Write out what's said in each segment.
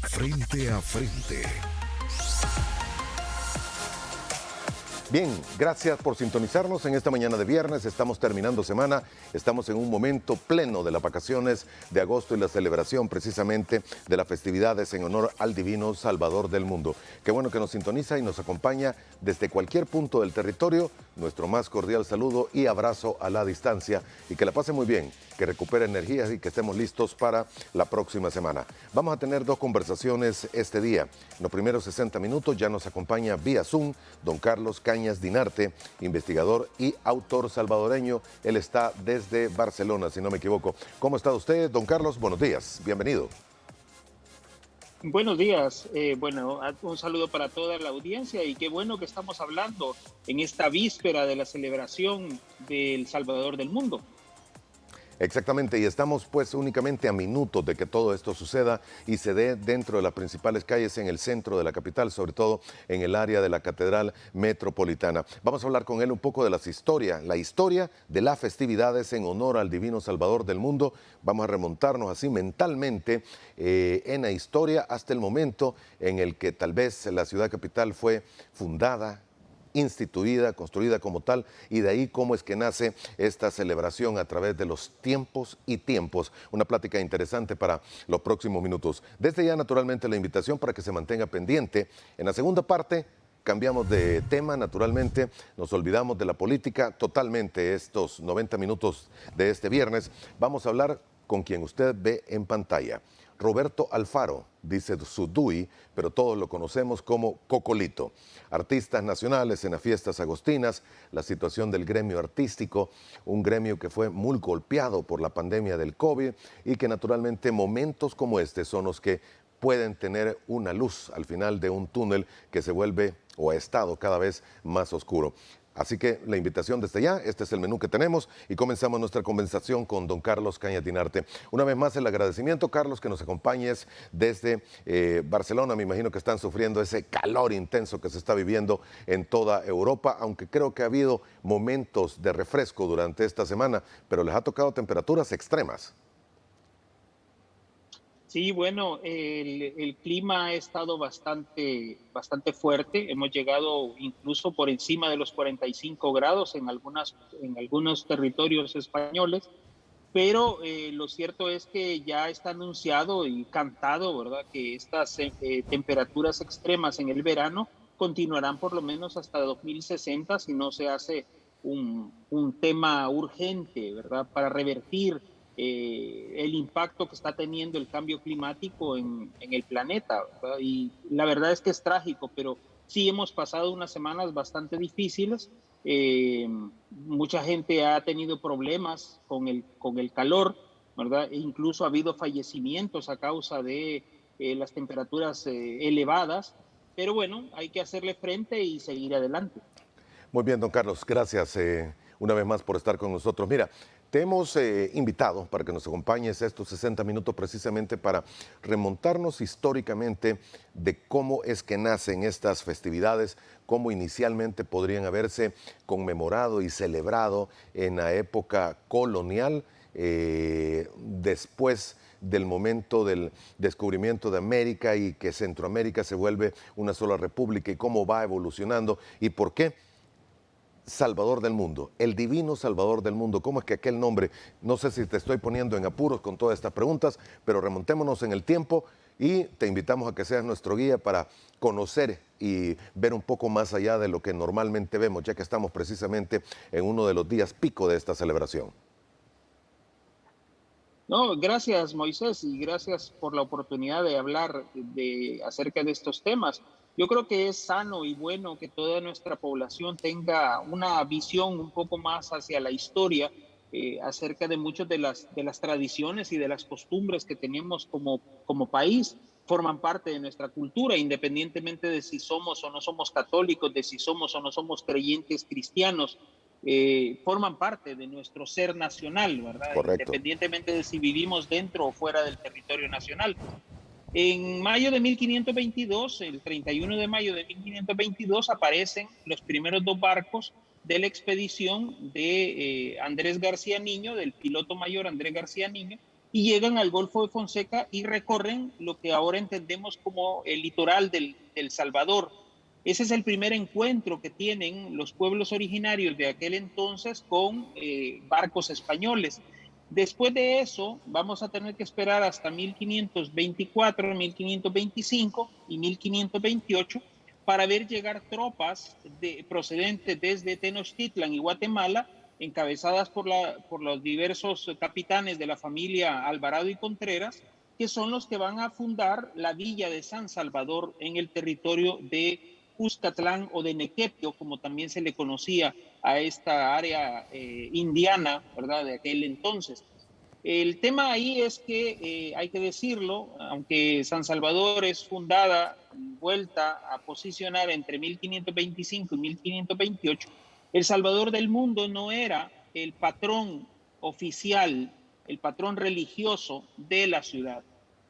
Frente a frente. Bien, gracias por sintonizarnos en esta mañana de viernes. Estamos terminando semana, estamos en un momento pleno de las vacaciones de agosto y la celebración precisamente de las festividades en honor al Divino Salvador del mundo. Qué bueno que nos sintoniza y nos acompaña desde cualquier punto del territorio. Nuestro más cordial saludo y abrazo a la distancia y que la pase muy bien, que recupere energías y que estemos listos para la próxima semana. Vamos a tener dos conversaciones este día. En los primeros 60 minutos ya nos acompaña vía Zoom don Carlos Cañas Dinarte, investigador y autor salvadoreño. Él está desde Barcelona, si no me equivoco. ¿Cómo está usted, don Carlos? Buenos días, bienvenido. Buenos días, un saludo para toda la audiencia y qué bueno que estamos hablando en esta víspera de la celebración del Salvador del mundo. Exactamente, y estamos pues únicamente a minutos de que todo esto suceda y se dé dentro de las principales calles en el centro de la capital, sobre todo en el área de la Catedral Metropolitana. Vamos a hablar con él un poco de la historia de las festividades en honor al Divino Salvador del mundo. Vamos a remontarnos así mentalmente en la historia hasta el momento en el que tal vez la ciudad capital fue fundada, instituida, construida como tal, y de ahí cómo es que nace esta celebración a través de los tiempos y tiempos. Una plática interesante para los próximos minutos. Desde ya, naturalmente, la invitación para que se mantenga pendiente. En la segunda parte, cambiamos de tema, naturalmente, nos olvidamos de la política totalmente estos 90 minutos de este viernes. Vamos a hablar con quien usted ve en pantalla. Roberto Alfaro, dice su DUI, pero todos lo conocemos como Cocolito. Artistas nacionales en las fiestas agostinas, la situación del gremio artístico, un gremio que fue muy golpeado por la pandemia del COVID y que naturalmente momentos como este son los que pueden tener una luz al final de un túnel que se vuelve o ha estado cada vez más oscuro. Así que la invitación desde ya, este es el menú que tenemos y comenzamos nuestra conversación con don Carlos Cañas Dinarte. Una vez más el agradecimiento, Carlos, que nos acompañes desde Barcelona. Me imagino que están sufriendo ese calor intenso que se está viviendo en toda Europa, aunque creo que ha habido momentos de refresco durante esta semana, pero les ha tocado temperaturas extremas. Sí, bueno, el clima ha estado bastante fuerte. Hemos llegado incluso por encima de los 45 grados en algunos territorios españoles, pero lo cierto es que ya está anunciado y cantado, ¿verdad?, que estas temperaturas extremas en el verano continuarán por lo menos hasta 2060 si no se hace un tema urgente, ¿verdad?, para revertir el impacto que está teniendo el cambio climático en el planeta, ¿verdad? Y la verdad es que es trágico, pero sí hemos pasado unas semanas bastante difíciles. Mucha gente ha tenido problemas con el calor, ¿verdad? E incluso ha habido fallecimientos a causa de las temperaturas elevadas, pero bueno, hay que hacerle frente y seguir adelante. Muy bien, don Carlos, gracias una vez más por estar con nosotros. Mira, te hemos invitado para que nos acompañes estos 60 minutos precisamente para remontarnos históricamente de cómo es que nacen estas festividades, cómo inicialmente podrían haberse conmemorado y celebrado en la época colonial, después del momento del descubrimiento de América y que Centroamérica se vuelve una sola república y cómo va evolucionando y por qué Salvador del mundo, el divino Salvador del mundo. ¿Cómo es que aquel nombre? No sé si te estoy poniendo en apuros con todas estas preguntas, pero remontémonos en el tiempo y te invitamos a que seas nuestro guía para conocer y ver un poco más allá de lo que normalmente vemos, ya que estamos precisamente en uno de los días pico de esta celebración. No, gracias Moisés y gracias por la oportunidad de hablar acerca de estos temas. Yo creo que es sano y bueno que toda nuestra población tenga una visión un poco más hacia la historia, acerca de muchas de las tradiciones y de las costumbres que tenemos como país. Forman parte de nuestra cultura, independientemente de si somos o no somos católicos, de si somos o no somos creyentes cristianos. Forman parte de nuestro ser nacional, ¿verdad? Correcto. Independientemente de si vivimos dentro o fuera del territorio nacional. En mayo de 1522, el 31 de mayo de 1522, aparecen los primeros dos barcos de la expedición de Andrés García Niño, del piloto mayor Andrés García Niño, y llegan al Golfo de Fonseca y recorren lo que ahora entendemos como el litoral del Salvador. Ese es el primer encuentro que tienen los pueblos originarios de aquel entonces con barcos españoles. Después de eso, vamos a tener que esperar hasta 1524, 1525 y 1528 para ver llegar tropas procedentes desde Tenochtitlan y Guatemala, encabezadas por los diversos capitanes de la familia Alvarado y Contreras, que son los que van a fundar la villa de San Salvador en el territorio de Cuscatlán o de Nequepio, como también se le conocía a esta área indiana, ¿verdad?, de aquel entonces. El tema ahí es que, hay que decirlo, aunque San Salvador es fundada, vuelta a posicionar entre 1525 y 1528, El Salvador del mundo no era el patrón oficial, el patrón religioso de la ciudad.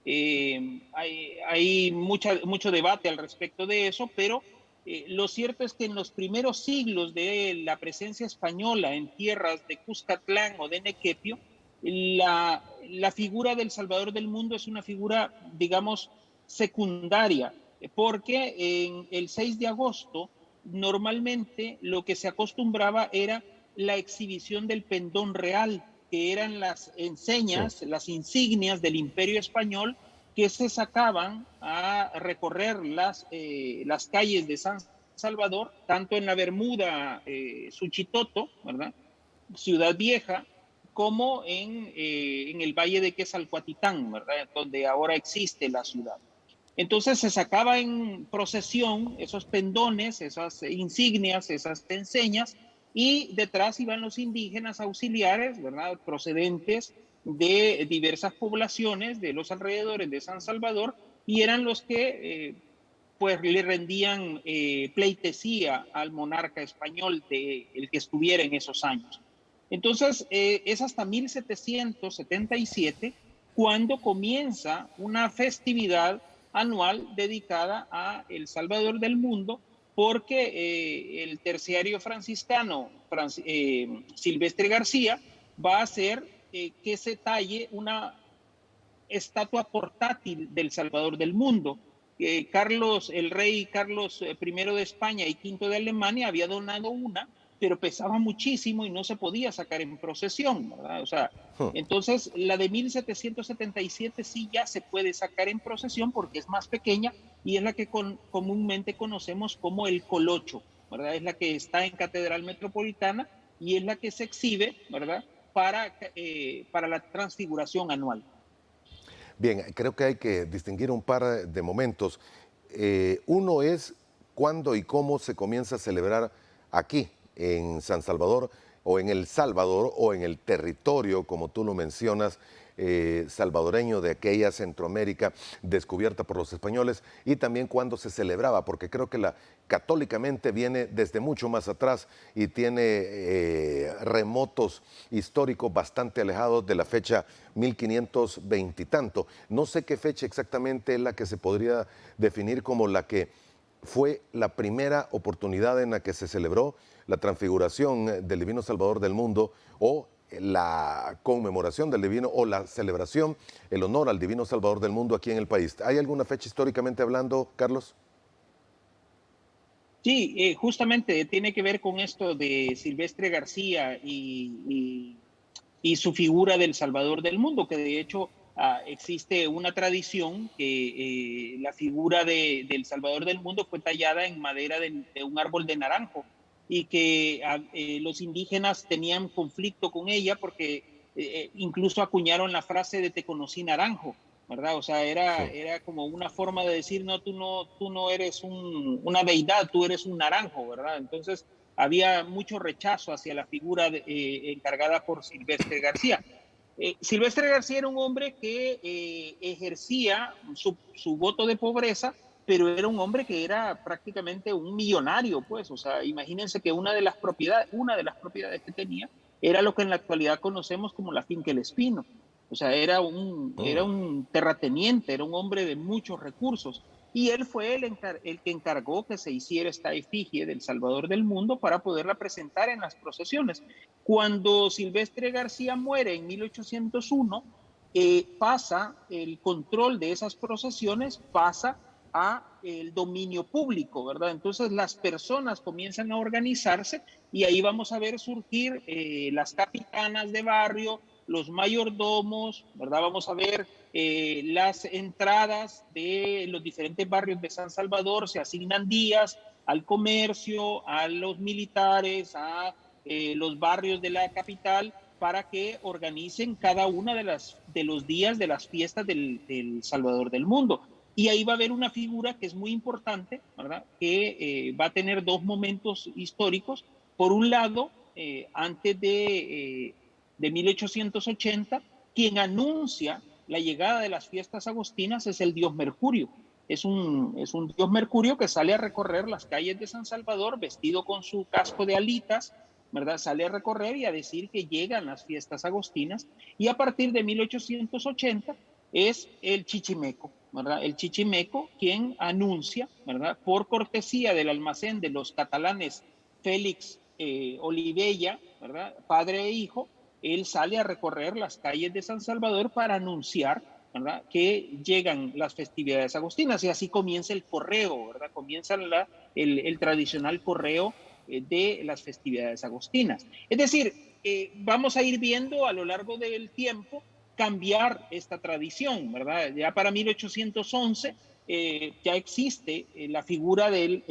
Hay mucho debate al respecto de eso, pero lo cierto es que en los primeros siglos de la presencia española en tierras de Cuscatlán o de Nequepio, la figura del Salvador del mundo es una figura, digamos, secundaria, porque en el 6 de agosto normalmente lo que se acostumbraba era la exhibición del pendón real, que eran las enseñas, sí, las insignias del Imperio Español que se sacaban a recorrer las calles de San Salvador, tanto en la Bermuda Suchitoto, ¿verdad?, Ciudad Vieja, como en el valle de Quetzalcoatlán, ¿verdad?, donde ahora existe la ciudad. Entonces se sacaba en procesión esos pendones, esas insignias, esas enseñas, y detrás iban los indígenas auxiliares, ¿verdad?, procedentes de diversas poblaciones de los alrededores de San Salvador, y eran los que pues le rendían pleitesía al monarca español el que estuviera en esos años. Entonces, es hasta 1777 cuando comienza una festividad anual dedicada a El Salvador del mundo, porque el terciario franciscano Silvestre García va a hacer que se talle una estatua portátil del Salvador del mundo. El rey Carlos I de España y V de Alemania había donado una, pero pesaba muchísimo y no se podía sacar en procesión, ¿verdad? O sea, entonces la de 1777 sí ya se puede sacar en procesión porque es más pequeña y es la que comúnmente conocemos como el colocho, ¿verdad? Es la que está en Catedral Metropolitana y es la que se exhibe, ¿verdad?, para la transfiguración anual. Bien, creo que hay que distinguir un par de momentos. Uno es cuándo y cómo se comienza a celebrar aquí, en San Salvador, o en El Salvador, o en el territorio, como tú lo mencionas, salvadoreño de aquella Centroamérica descubierta por los españoles, y también cuándo se celebraba, porque creo que católicamente viene desde mucho más atrás y tiene remotos históricos bastante alejados de la fecha 1520 y tanto. No sé qué fecha exactamente es la que se podría definir como la que fue la primera oportunidad en la que se celebró la transfiguración del Divino Salvador del mundo, o la conmemoración del Divino, o la celebración, el honor al Divino Salvador del mundo aquí en el país. ¿Hay alguna fecha históricamente hablando, Carlos? Sí, justamente tiene que ver con esto de Silvestre García y su figura del Salvador del mundo, que de hecho existe una tradición que la figura del Salvador del mundo fue tallada en madera de un árbol de naranjo, y que los indígenas tenían conflicto con ella porque incluso acuñaron la frase de "te conocí naranjo", ¿verdad? O sea, era como una forma de decir, no, tú no eres una deidad, tú eres un naranjo, ¿verdad? Entonces había mucho rechazo hacia la figura encargada por Silvestre García. Silvestre García era un hombre que ejercía su voto de pobreza, pero era un hombre que era prácticamente un millonario, pues. O sea, imagínense que una de las propiedades que tenía era lo que en la actualidad conocemos como la finca El Espino. O sea, era un terrateniente, era un hombre de muchos recursos. Y él fue el que encargó que se hiciera esta efigie del Salvador del Mundo para poderla presentar en las procesiones. Cuando Silvestre García muere en 1801, pasa el control de esas procesiones, pasa a el dominio público, ¿verdad? Entonces las personas comienzan a organizarse y ahí vamos a ver surgir las capitanas de barrio, los mayordomos, ¿verdad? Vamos a ver las entradas de los diferentes barrios de San Salvador, se asignan días al comercio, a los militares, a los barrios de la capital, para que organicen cada una de los días de las fiestas del Salvador del Mundo. Y ahí va a haber una figura que es muy importante, ¿verdad? Que va a tener dos momentos históricos. Por un lado, antes de 1880, quien anuncia la llegada de las fiestas agostinas es el dios Mercurio. Es un dios Mercurio que sale a recorrer las calles de San Salvador vestido con su casco de alitas, ¿verdad? Sale a recorrer y a decir que llegan las fiestas agostinas, y a partir de 1880 es el Chichimeco, ¿verdad? El Chichimeco quien anuncia, ¿verdad? Por cortesía del almacén de los catalanes Félix Olivella, ¿verdad? Padre e hijo, él sale a recorrer las calles de San Salvador para anunciar, ¿verdad?, que llegan las festividades agostinas, y así comienza el correo, ¿verdad? Comienza el tradicional correo de las festividades agostinas. Es decir, vamos a ir viendo a lo largo del tiempo cambiar esta tradición, ¿verdad? Ya para 1811 ya existe la figura de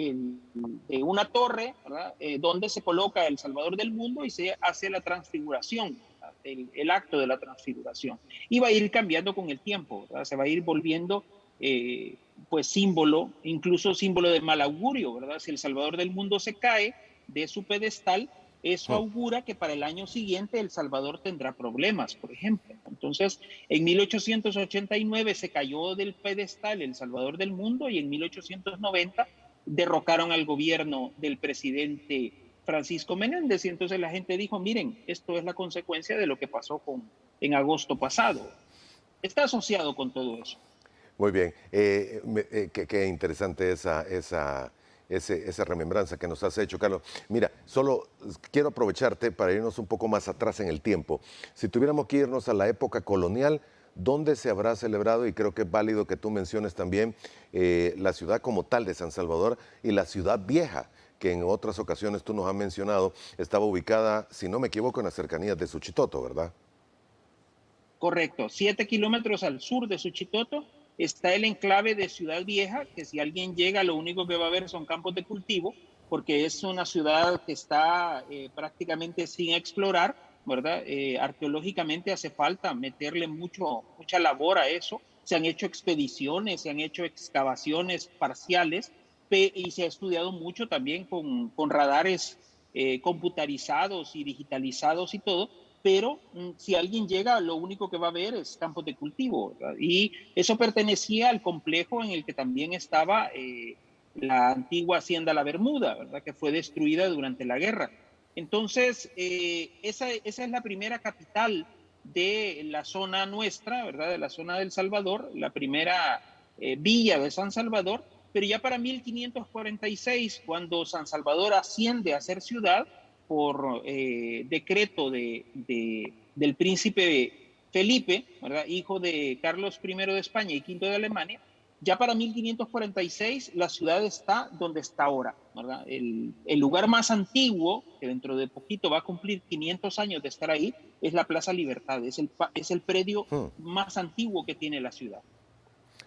una torre, ¿verdad? Donde se coloca el Salvador del Mundo y se hace la transfiguración, el acto de la transfiguración. Y va a ir cambiando con el tiempo, ¿verdad? Se va a ir volviendo pues símbolo, incluso símbolo de mal augurio, ¿verdad? Si el Salvador del Mundo se cae de su pedestal, eso augura que para el año siguiente El Salvador tendrá problemas, por ejemplo. Entonces, en 1889 se cayó del pedestal El Salvador del Mundo, y en 1890 derrocaron al gobierno del presidente Francisco Menéndez, y entonces la gente dijo, miren, esto es la consecuencia de lo que pasó en agosto pasado. Está asociado con todo eso. Muy bien, qué interesante esa remembranza que nos has hecho, Carlos. Mira, solo quiero aprovecharte para irnos un poco más atrás en el tiempo. Si tuviéramos que irnos a la época colonial, ¿dónde se habrá celebrado? Y creo que es válido que tú menciones también la ciudad como tal de San Salvador y la ciudad vieja, que en otras ocasiones tú nos has mencionado, estaba ubicada, si no me equivoco, en las cercanías de Suchitoto, ¿verdad? Correcto, 7 kilómetros al sur de Suchitoto está el enclave de Ciudad Vieja, que si alguien llega lo único que va a ver son campos de cultivo, porque es una ciudad que está prácticamente sin explorar, ¿verdad? Arqueológicamente hace falta meterle mucha labor a eso. Se han hecho expediciones, se han hecho excavaciones parciales, y se ha estudiado mucho también con radares computarizados y digitalizados y todo, pero si alguien llega, lo único que va a ver es campos de cultivo, ¿verdad? Y eso pertenecía al complejo en el que también estaba la antigua Hacienda La Bermuda, ¿verdad?, que fue destruida durante la guerra. Entonces, esa es la primera capital de la zona nuestra, ¿verdad?, de la zona del Salvador, la primera villa de San Salvador, pero ya para 1546, cuando San Salvador asciende a ser ciudad, por decreto del príncipe Felipe, ¿verdad?, hijo de Carlos I de España y V de Alemania, ya para 1546 la ciudad está donde está ahora, ¿verdad? El lugar más antiguo, que dentro de poquito va a cumplir 500 años de estar ahí, es la Plaza Libertad, es el predio más antiguo que tiene la ciudad.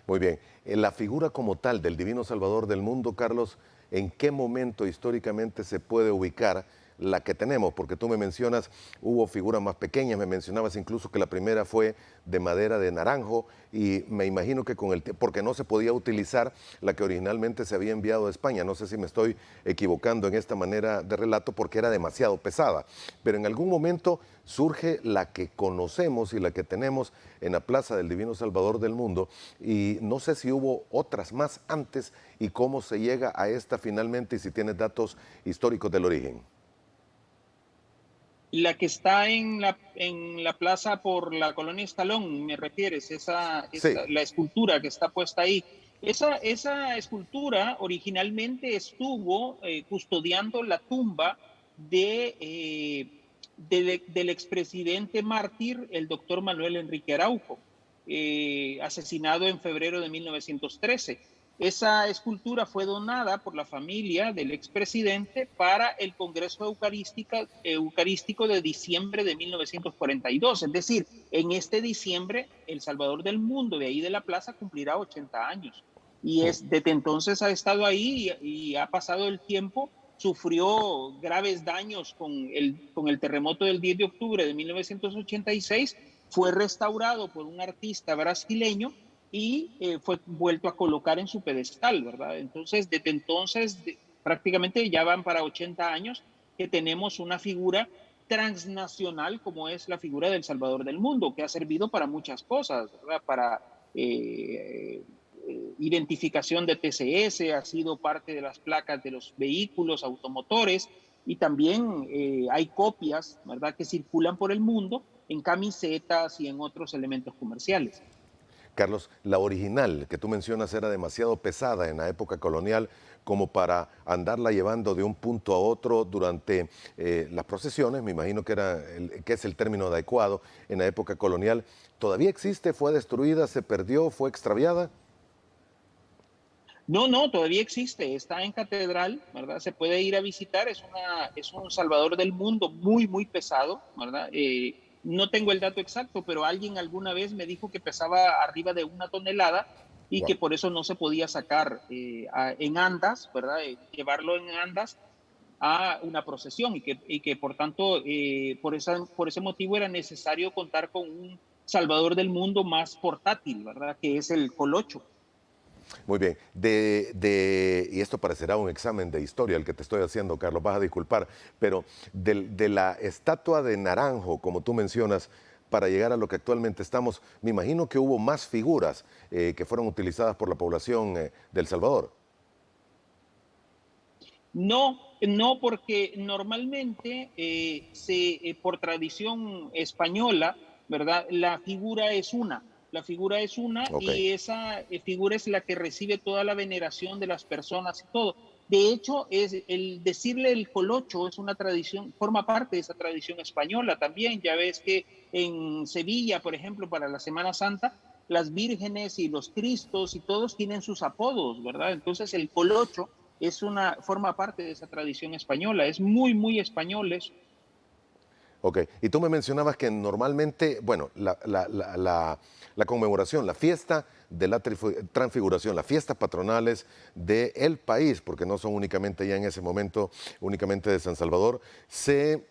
Muy bien. La figura como tal del Divino Salvador del Mundo, Carlos, ¿en qué momento históricamente se puede ubicar la que tenemos? Porque tú me mencionas, hubo figuras más pequeñas, me mencionabas incluso que la primera fue de madera de naranjo, y me imagino que con el tiempo, porque no se podía utilizar la que originalmente se había enviado a España. No sé si me estoy equivocando en esta manera de relato, porque era demasiado pesada, pero en algún momento surge la que conocemos y la que tenemos en la Plaza del Divino Salvador del Mundo, y no sé si hubo otras más antes y cómo se llega a esta finalmente, y si tienes datos históricos del origen. La que está en la plaza por la colonia Escalón, ¿me refieres? Sí, La escultura que está puesta ahí. Esa escultura originalmente estuvo custodiando la tumba del expresidente mártir, el doctor Manuel Enrique Araujo, asesinado en febrero de 1913. Esa escultura fue donada por la familia del expresidente para el Congreso Eucarístico de diciembre de 1942. Es decir, en este diciembre, El Salvador del Mundo, de ahí de la plaza, cumplirá 80 años. Y desde entonces ha estado ahí y ha pasado el tiempo, sufrió graves daños con el terremoto del 10 de octubre de 1986, fue restaurado por un artista brasileño y fue vuelto a colocar en su pedestal, ¿verdad? Entonces, desde entonces, prácticamente ya van para 80 años que tenemos una figura transnacional como es la figura del Salvador del Mundo, que ha servido para muchas cosas, ¿verdad? Para identificación de TCS, ha sido parte de las placas de los vehículos automotores y también hay copias, ¿verdad?, que circulan por el mundo en camisetas y en otros elementos comerciales. Carlos, la original que tú mencionas era demasiado pesada en la época colonial como para andarla llevando de un punto a otro durante las procesiones, me imagino que es el término adecuado en la época colonial. ¿Todavía existe? ¿Fue destruida? ¿Se perdió? ¿Fue extraviada? No, no, todavía existe, está en catedral, ¿verdad? Se puede ir a visitar, es un Salvador del Mundo muy, muy pesado, ¿verdad? No tengo el dato exacto, pero alguien alguna vez me dijo que pesaba arriba de 1 tonelada y que Wow. por eso no se podía sacar en andas, ¿verdad? Llevarlo en andas a una procesión y que por tanto, por ese motivo era necesario contar con un Salvador del Mundo más portátil, ¿verdad? Que es el colocho. Muy bien. Y esto parecerá un examen de historia el que te estoy haciendo, Carlos, vas a disculpar, pero de la estatua de Naranjo, como tú mencionas, para llegar a lo que actualmente estamos, me imagino que hubo más figuras que fueron utilizadas por la población de El Salvador. No, no, porque normalmente por tradición española, ¿verdad? La figura es una Ok. y esa figura es la que recibe toda la veneración de las personas y todo. De hecho, el decirle el colocho es una tradición, forma parte de esa tradición española también. Ya ves que en Sevilla, por ejemplo, para la Semana Santa, las vírgenes y los cristos y todos tienen sus apodos, ¿verdad? Entonces el colocho forma parte de esa tradición española, es muy, muy español eso. Ok, y tú me mencionabas que normalmente, bueno, la conmemoración, la fiesta de la transfiguración, las fiestas patronales del país, porque no son únicamente ya en ese momento, únicamente de San Salvador, se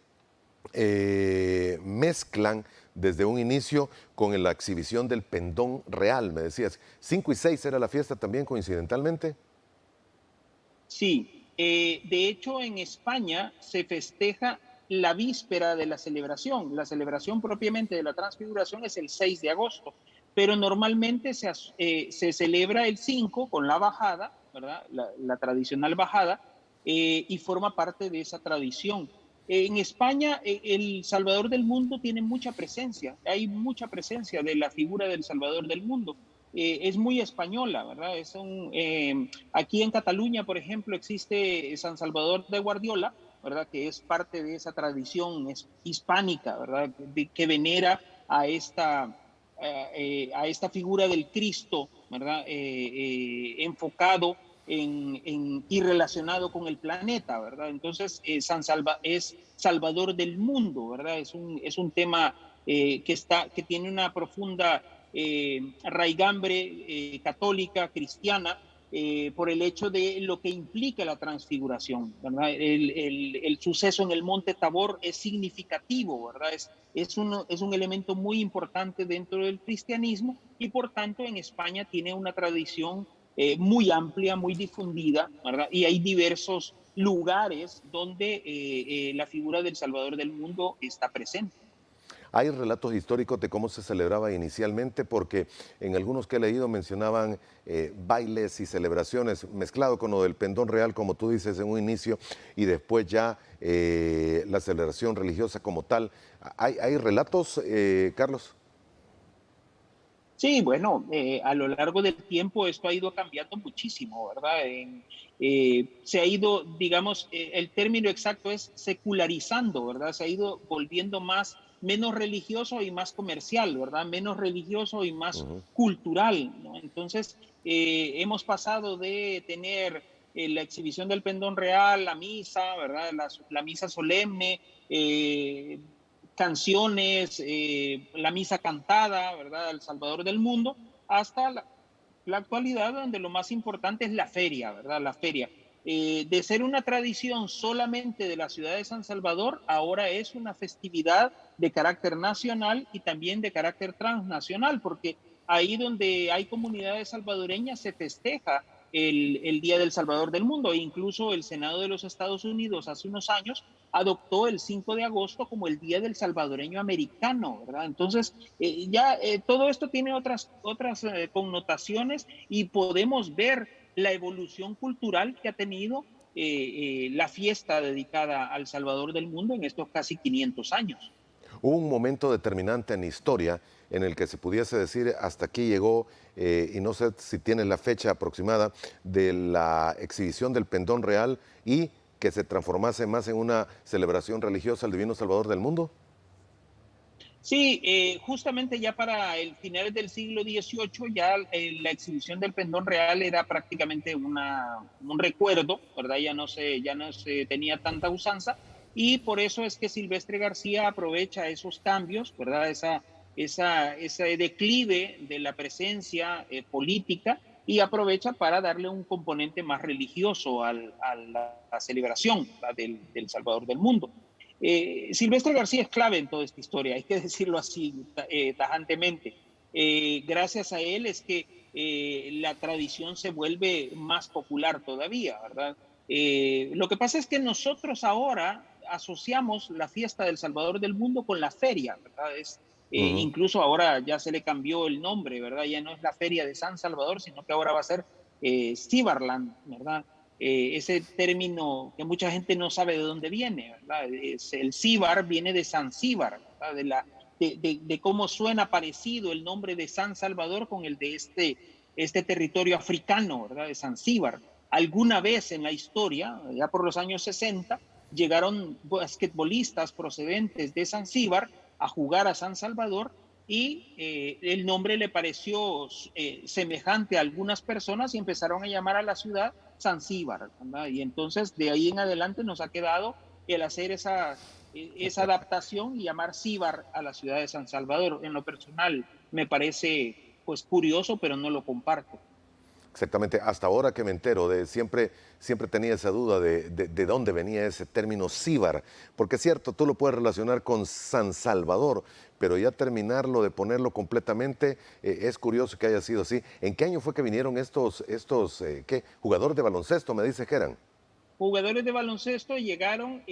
mezclan desde un inicio con la exhibición del pendón real, me decías. 5 y 6 era la fiesta también coincidentalmente. Sí, de hecho en España se festeja la víspera de la celebración propiamente de la transfiguración es el 6 de agosto, pero normalmente se celebra el 5 con la bajada, ¿verdad? La tradicional bajada, y forma parte de esa tradición. En España, el Salvador del Mundo tiene mucha presencia, hay mucha presencia de la figura del Salvador del Mundo. Es muy española, ¿verdad? Aquí en Cataluña, por ejemplo, existe San Salvador de Guardiola, ¿verdad? Que es parte de esa tradición hispánica, ¿verdad? Que venera a esta figura del Cristo, ¿verdad? Enfocado y relacionado con el planeta, ¿verdad? Entonces, es Salvador del mundo, ¿verdad? Es un tema que tiene una profunda raigambre católica, cristiana, por el hecho de lo que implica la transfiguración, ¿verdad? El suceso en el Monte Tabor es significativo, ¿verdad? Es un elemento muy importante dentro del cristianismo y por tanto en España tiene una tradición muy amplia, muy difundida, ¿verdad? Y hay diversos lugares donde la figura del Salvador del Mundo está presente. ¿Hay relatos históricos de cómo se celebraba inicialmente? Porque en algunos que he leído mencionaban bailes y celebraciones mezclado con lo del pendón real, como tú dices en un inicio, y después ya la celebración religiosa como tal. ¿Hay relatos, Carlos? Sí, bueno, a lo largo del tiempo esto ha ido cambiando muchísimo, ¿verdad? Se ha ido, digamos, el término exacto es secularizando, ¿verdad? Se ha ido volviendo menos religioso y más comercial, ¿verdad? Menos religioso y más Ujú. cultural, ¿no? Entonces, hemos pasado de tener la exhibición del pendón real, la misa, ¿verdad? La misa solemne, eh, canciones, la misa cantada, ¿verdad? El Salvador del mundo, hasta la actualidad, donde lo más importante es la feria, ¿verdad? La feria. De ser una tradición solamente de la ciudad de San Salvador, ahora es una festividad de carácter nacional y también de carácter transnacional, porque ahí donde hay comunidades salvadoreñas se festeja el Día del Salvador del Mundo. E incluso el Senado de los Estados Unidos hace unos años adoptó el 5 de agosto como el Día del Salvadoreño Americano, ¿verdad? Entonces, todo esto tiene otras connotaciones y podemos ver la evolución cultural que ha tenido la fiesta dedicada al Salvador del mundo en estos casi 500 años. Hubo un momento determinante en la historia en el que se pudiese decir hasta aquí llegó, y no sé si tienes la fecha aproximada, de la exhibición del pendón real y que se transformase más en una celebración religiosa al Divino Salvador del mundo. Sí, justamente ya para el finales del siglo XVIII ya la exhibición del pendón real era prácticamente un recuerdo, ¿verdad? Ya no se tenía tanta usanza y por eso es que Silvestre García aprovecha esos cambios, ¿verdad? Ese declive de la presencia política y aprovecha para darle un componente más religioso a la celebración, ¿verdad? Del Salvador del mundo. Silvestre García es clave en toda esta historia, hay que decirlo así tajantemente. Gracias a él es que la tradición se vuelve más popular todavía, ¿verdad? Lo que pasa es que nosotros ahora asociamos la fiesta del Salvador del mundo con la feria, ¿verdad? Ujú. Incluso ahora ya se le cambió el nombre, ¿verdad? Ya no es la feria de San Salvador, sino que ahora va a ser Cibarland, ¿verdad? Ese término que mucha gente no sabe de dónde viene, ¿verdad? El Cíbar viene de Zanzíbar, ¿verdad? De cómo suena parecido el nombre de San Salvador con el de este territorio africano, ¿verdad? De Zanzíbar. Alguna vez en la historia, ya por los años 60, llegaron basquetbolistas procedentes de Zanzíbar a jugar a San Salvador y el nombre le pareció semejante a algunas personas y empezaron a llamar a la ciudad Zanzíbar, ¿verdad? Y entonces de ahí en adelante nos ha quedado el hacer esa adaptación y llamar Cíbar a la ciudad de San Salvador. En lo personal me parece pues curioso, pero no lo comparto. Exactamente, hasta ahora que me entero, siempre tenía esa duda de dónde venía ese término cíbar, porque es cierto, tú lo puedes relacionar con San Salvador, pero ya terminarlo de ponerlo completamente, es curioso que haya sido así. ¿En qué año fue que vinieron qué, jugadores de baloncesto, me dice que eran? Jugadores de baloncesto llegaron,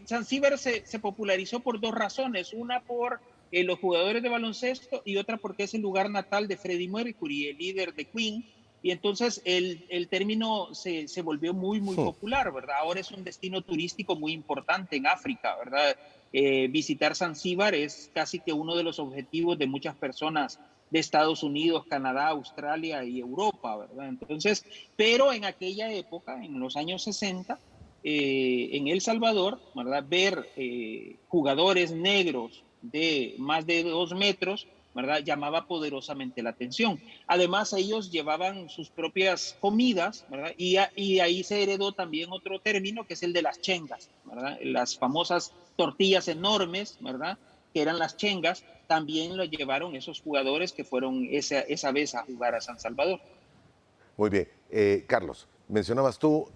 Zanzíbar se popularizó por dos razones, una por los jugadores de baloncesto y otra porque es el lugar natal de Freddie Mercury, el líder de Queen, y entonces el término se volvió muy Hmm. popular, ¿verdad? Ahora es un destino turístico muy importante en África, ¿verdad? Visitar Zanzíbar es casi que uno de los objetivos de muchas personas de Estados Unidos, Canadá, Australia y Europa, ¿verdad? Entonces, pero en aquella época, en los años 60, en El Salvador, ¿verdad? Ver jugadores negros de más de 2 metros, ¿verdad? Llamaba poderosamente la atención. Además, ellos llevaban sus propias comidas, ¿verdad? Y ahí se heredó también otro término que es el de las chengas, ¿verdad? Las famosas tortillas enormes, ¿verdad? Que eran las chengas, también lo llevaron esos jugadores que fueron esa vez a jugar a San Salvador. Muy bien. Carlos, mencionabas tú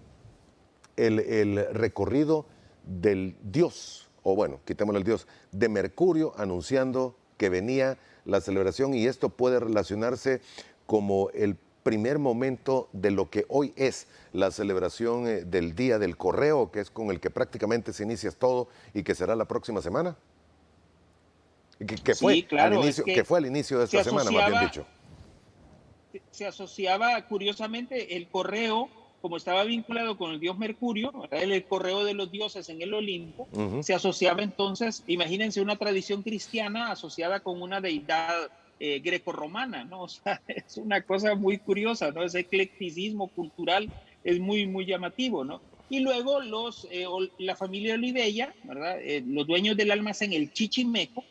el recorrido del dios, o bueno, quitémosle el dios, de Mercurio anunciando que venía la celebración y esto puede relacionarse como el primer momento de lo que hoy es la celebración del Día del Correo, que es con el que prácticamente se inicia todo y que será la próxima semana. Que fue Sí, claro, es que que fue al inicio de se esta semana, más bien asociaba, dicho. se asociaba curiosamente el correo, como estaba vinculado con el dios Mercurio, ¿verdad? El correo de los dioses en el Olimpo, Ujú. se asociaba entonces, imagínense una tradición cristiana asociada con una deidad grecorromana, ¿no? O sea, es una cosa muy curiosa, ¿no? Ese eclecticismo cultural es muy, muy llamativo, ¿no? Y luego la familia Olivella, ¿verdad? Los dueños del almacén, el Chichimeco,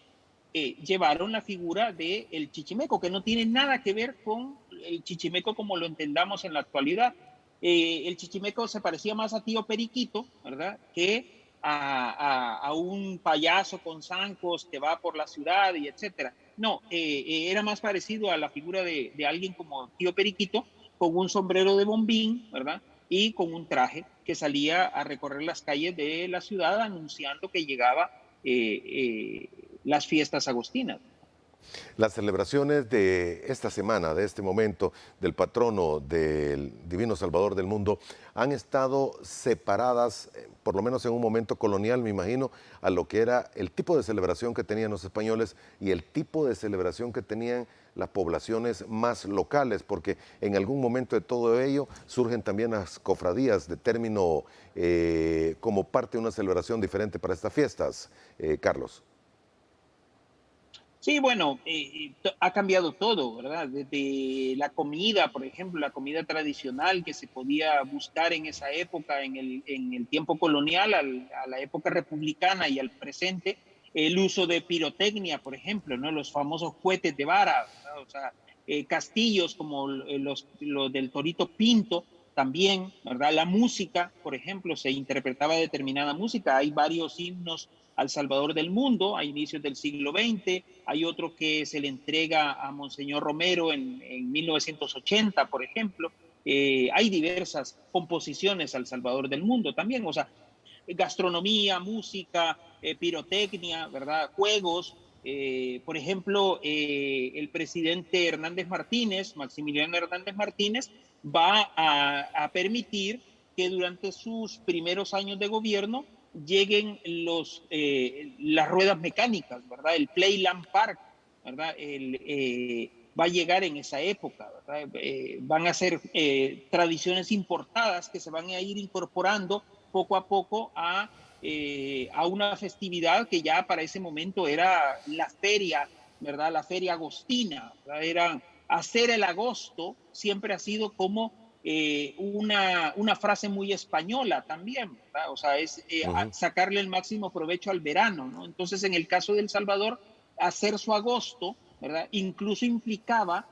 llevaron la figura del chichimeco, que no tiene nada que ver con el chichimeco como lo entendamos en la actualidad. El chichimeco se parecía más a tío Periquito, ¿verdad? Que a un payaso con zancos que va por la ciudad y etcétera. No, era más parecido a la figura de alguien como tío Periquito, con un sombrero de bombín, ¿verdad? Y con un traje que salía a recorrer las calles de la ciudad anunciando que llegaba las fiestas agostinas. Las celebraciones de esta semana, de este momento, del patrono del Divino Salvador del mundo, han estado separadas, por lo menos en un momento colonial, me imagino, a lo que era el tipo de celebración que tenían los españoles y el tipo de celebración que tenían las poblaciones más locales, porque en algún momento de todo ello surgen también las cofradías de término como parte de una celebración diferente para estas fiestas, Carlos. Sí, bueno, ha cambiado todo, ¿verdad? Desde la comida, por ejemplo, la comida tradicional que se podía buscar en esa época, en el tiempo colonial, a la época republicana y al presente, el uso de pirotecnia, por ejemplo, ¿no? Los famosos cohetes de vara, ¿verdad? O sea, castillos como los del Torito Pinto, también, ¿verdad? La música, por ejemplo, se interpretaba determinada música. Hay varios himnos al Salvador del mundo a inicios del siglo XX. Hay otro que se le entrega a Monseñor Romero en 1980, por ejemplo. Hay diversas composiciones al Salvador del mundo también, o sea, gastronomía, música, pirotecnia, ¿verdad? Juegos. Por ejemplo, el presidente Hernández Martínez, Maximiliano Hernández Martínez, va a permitir que durante sus primeros años de gobierno lleguen las ruedas mecánicas, ¿verdad? El Playland Park, ¿verdad? Va a llegar en esa época, ¿verdad? Van a ser tradiciones importadas que se van a ir incorporando poco a poco a una festividad que ya para ese momento era la feria, ¿verdad? La feria agostina, ¿verdad? Era hacer el agosto, siempre ha sido como una frase muy española también, ¿verdad? O sea, es Ujú. sacarle el máximo provecho al verano, ¿no? Entonces, en el caso de El Salvador, hacer su agosto, ¿verdad? Incluso implicaba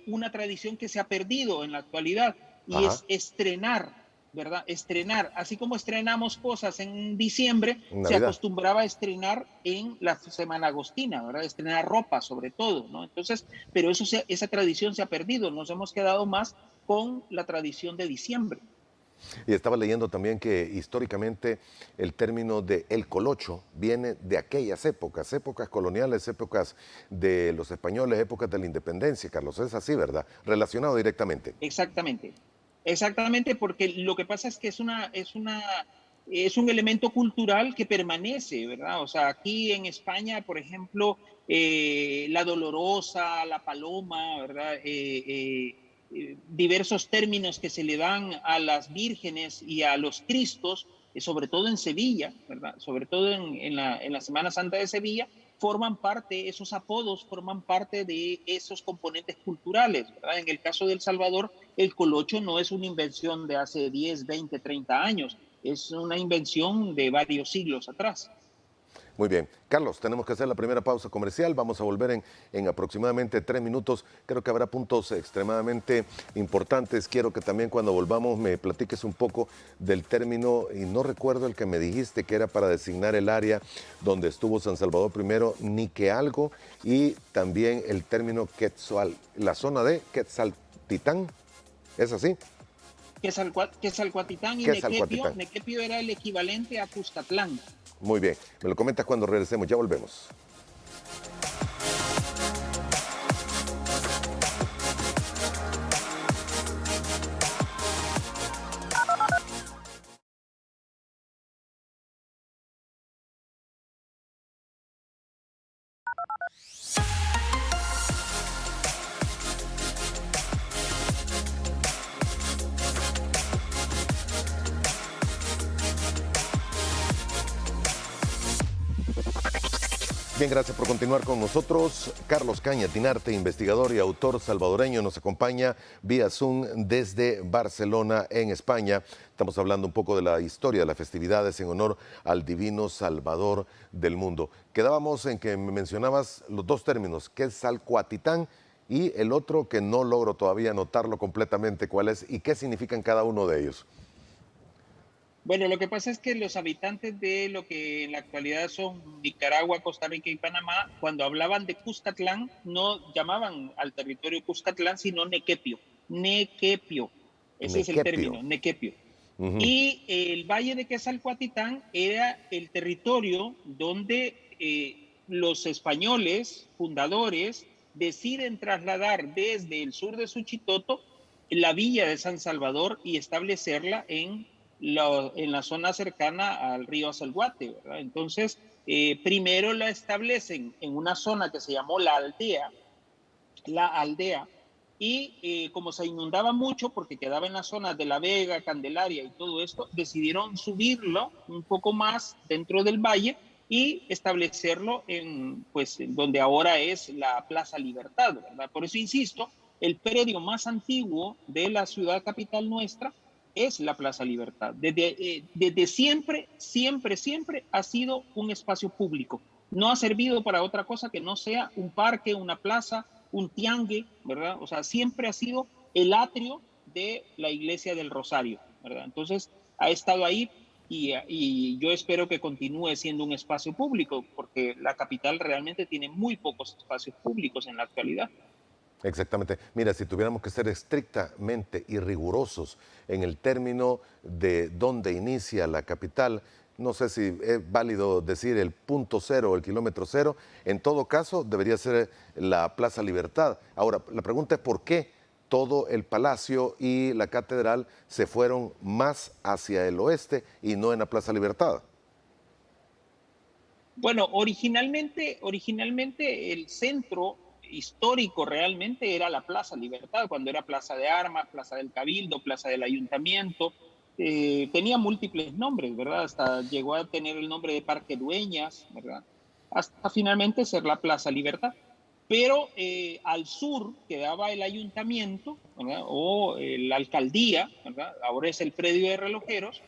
una tradición que se ha perdido en la actualidad y Ajá, es estrenar, ¿verdad? Estrenar, así como estrenamos cosas en diciembre, se Navidad. acostumbraba a estrenar en la semana agostina, ¿verdad? Estrenar ropa sobre todo, ¿no? Entonces, pero esa tradición se ha perdido, nos hemos quedado más con la tradición de diciembre. Y estaba leyendo también que históricamente el término de el colocho viene de aquellas épocas, épocas coloniales, épocas de los españoles, épocas de la independencia, Carlos. Es así, ¿verdad? Relacionado directamente. Exactamente, exactamente, porque lo que pasa es que es un elemento cultural que permanece, ¿verdad? O sea, aquí en España, por ejemplo, la dolorosa, la paloma, ¿verdad? Diversos términos que se le dan a las vírgenes y a los cristos, sobre todo en Sevilla, ¿verdad? Sobre todo en la Semana Santa de Sevilla, forman parte, esos apodos forman parte de esos componentes culturales, ¿verdad? En el caso de El Salvador, el colocho no es una invención de hace 10, 20, 30 años, es una invención de varios siglos atrás. Muy bien. Carlos, tenemos que hacer la primera pausa comercial. Vamos a volver en aproximadamente 3 minutos. Creo que habrá puntos extremadamente importantes. Quiero que también cuando volvamos me platiques un poco del término, y no recuerdo el que me dijiste que era para designar el área donde estuvo San Salvador primero, Nique algo, y también el término Quetzal, la zona de Quetzaltitán. ¿Es así? Quetzalcoatlán y Nequepio, Quetzalcoatlán. Nequepio era el equivalente a Cuscatlán. Muy bien. Me lo comentas cuando regresemos. Ya volvemos. Bien, gracias por continuar con nosotros. Carlos Caña Tinarte, investigador y autor salvadoreño, nos acompaña vía Zoom desde Barcelona, en España. Estamos hablando un poco de la historia de las festividades en honor al divino Salvador del mundo. Quedábamos en que me mencionabas los dos términos, que es Salcuatitán y el otro que no logro todavía anotarlo completamente cuál es y qué significan cada uno de ellos. Bueno, lo que pasa es que los habitantes de lo que en la actualidad son Nicaragua, Costa Rica y Panamá, cuando hablaban de Cuscatlán, no llamaban al territorio Cuscatlán, sino Nequepio. Nequepio, ese es el Nequepio. término, Nequepio. Ujú. Y el valle de Quetzalcoatlán era el territorio donde los españoles fundadores deciden trasladar desde el sur de Suchitoto la villa de San Salvador y establecerla en la zona cercana al río Azelguate, ¿verdad? Entonces, primero la establecen en una zona que se llamó la aldea, y como se inundaba mucho porque quedaba en las zonas de La Vega, Candelaria y todo esto, decidieron subirlo un poco más dentro del valle y establecerlo pues, en donde ahora es la Plaza Libertad, ¿verdad? Por eso insisto, el predio más antiguo de la ciudad capital nuestra es la Plaza Libertad. Desde siempre, siempre, siempre ha sido un espacio público. No ha servido para otra cosa que no sea un parque, una plaza, un tiangue, ¿verdad? O sea, siempre ha sido el atrio de la iglesia del Rosario, ¿verdad? Entonces, ha estado ahí y yo espero que continúe siendo un espacio público, porque la capital realmente tiene muy pocos espacios públicos en la actualidad. Exactamente. Mira, si tuviéramos que ser estrictamente y rigurosos en el término de dónde inicia la capital, no sé si es válido decir el punto cero o el kilómetro cero, en todo caso debería ser la Plaza Libertad. Ahora, la pregunta es por qué todo el palacio y la catedral se fueron más hacia el oeste y no en la Plaza Libertad. Bueno, originalmente el centro histórico realmente era la Plaza Libertad, cuando era Plaza de Armas, Plaza del Cabildo, Plaza del Ayuntamiento. Tenía múltiples nombres, ¿verdad? Hasta llegó a tener el nombre de Parque Dueñas, ¿verdad? Hasta finalmente ser la Plaza Libertad. Pero al sur quedaba el ayuntamiento, ¿verdad? O la alcaldía, ¿verdad? Ahora es el predio de relojeros.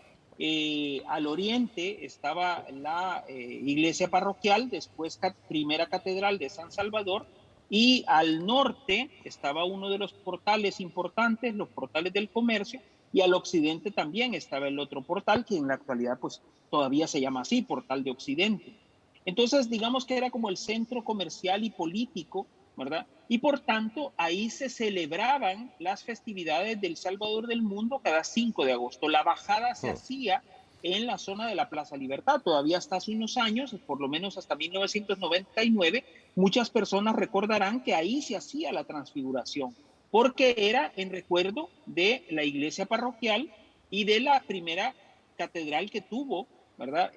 Al oriente estaba la iglesia parroquial, después primera catedral de San Salvador, y al norte estaba uno de los portales importantes, los portales del comercio, y al occidente también estaba el otro portal, que en la actualidad pues todavía se llama así, Portal de Occidente. Entonces, digamos que era como el centro comercial y político, ¿verdad? Y por tanto, ahí se celebraban las festividades del Salvador del Mundo cada 5 de agosto. La bajada se Hmm. hacía en la zona de la Plaza Libertad. Todavía hasta hace unos años, por lo menos hasta 1999, muchas personas recordarán que ahí se hacía la transfiguración, porque era en recuerdo de la iglesia parroquial y de la primera catedral que tuvo, ¿verdad?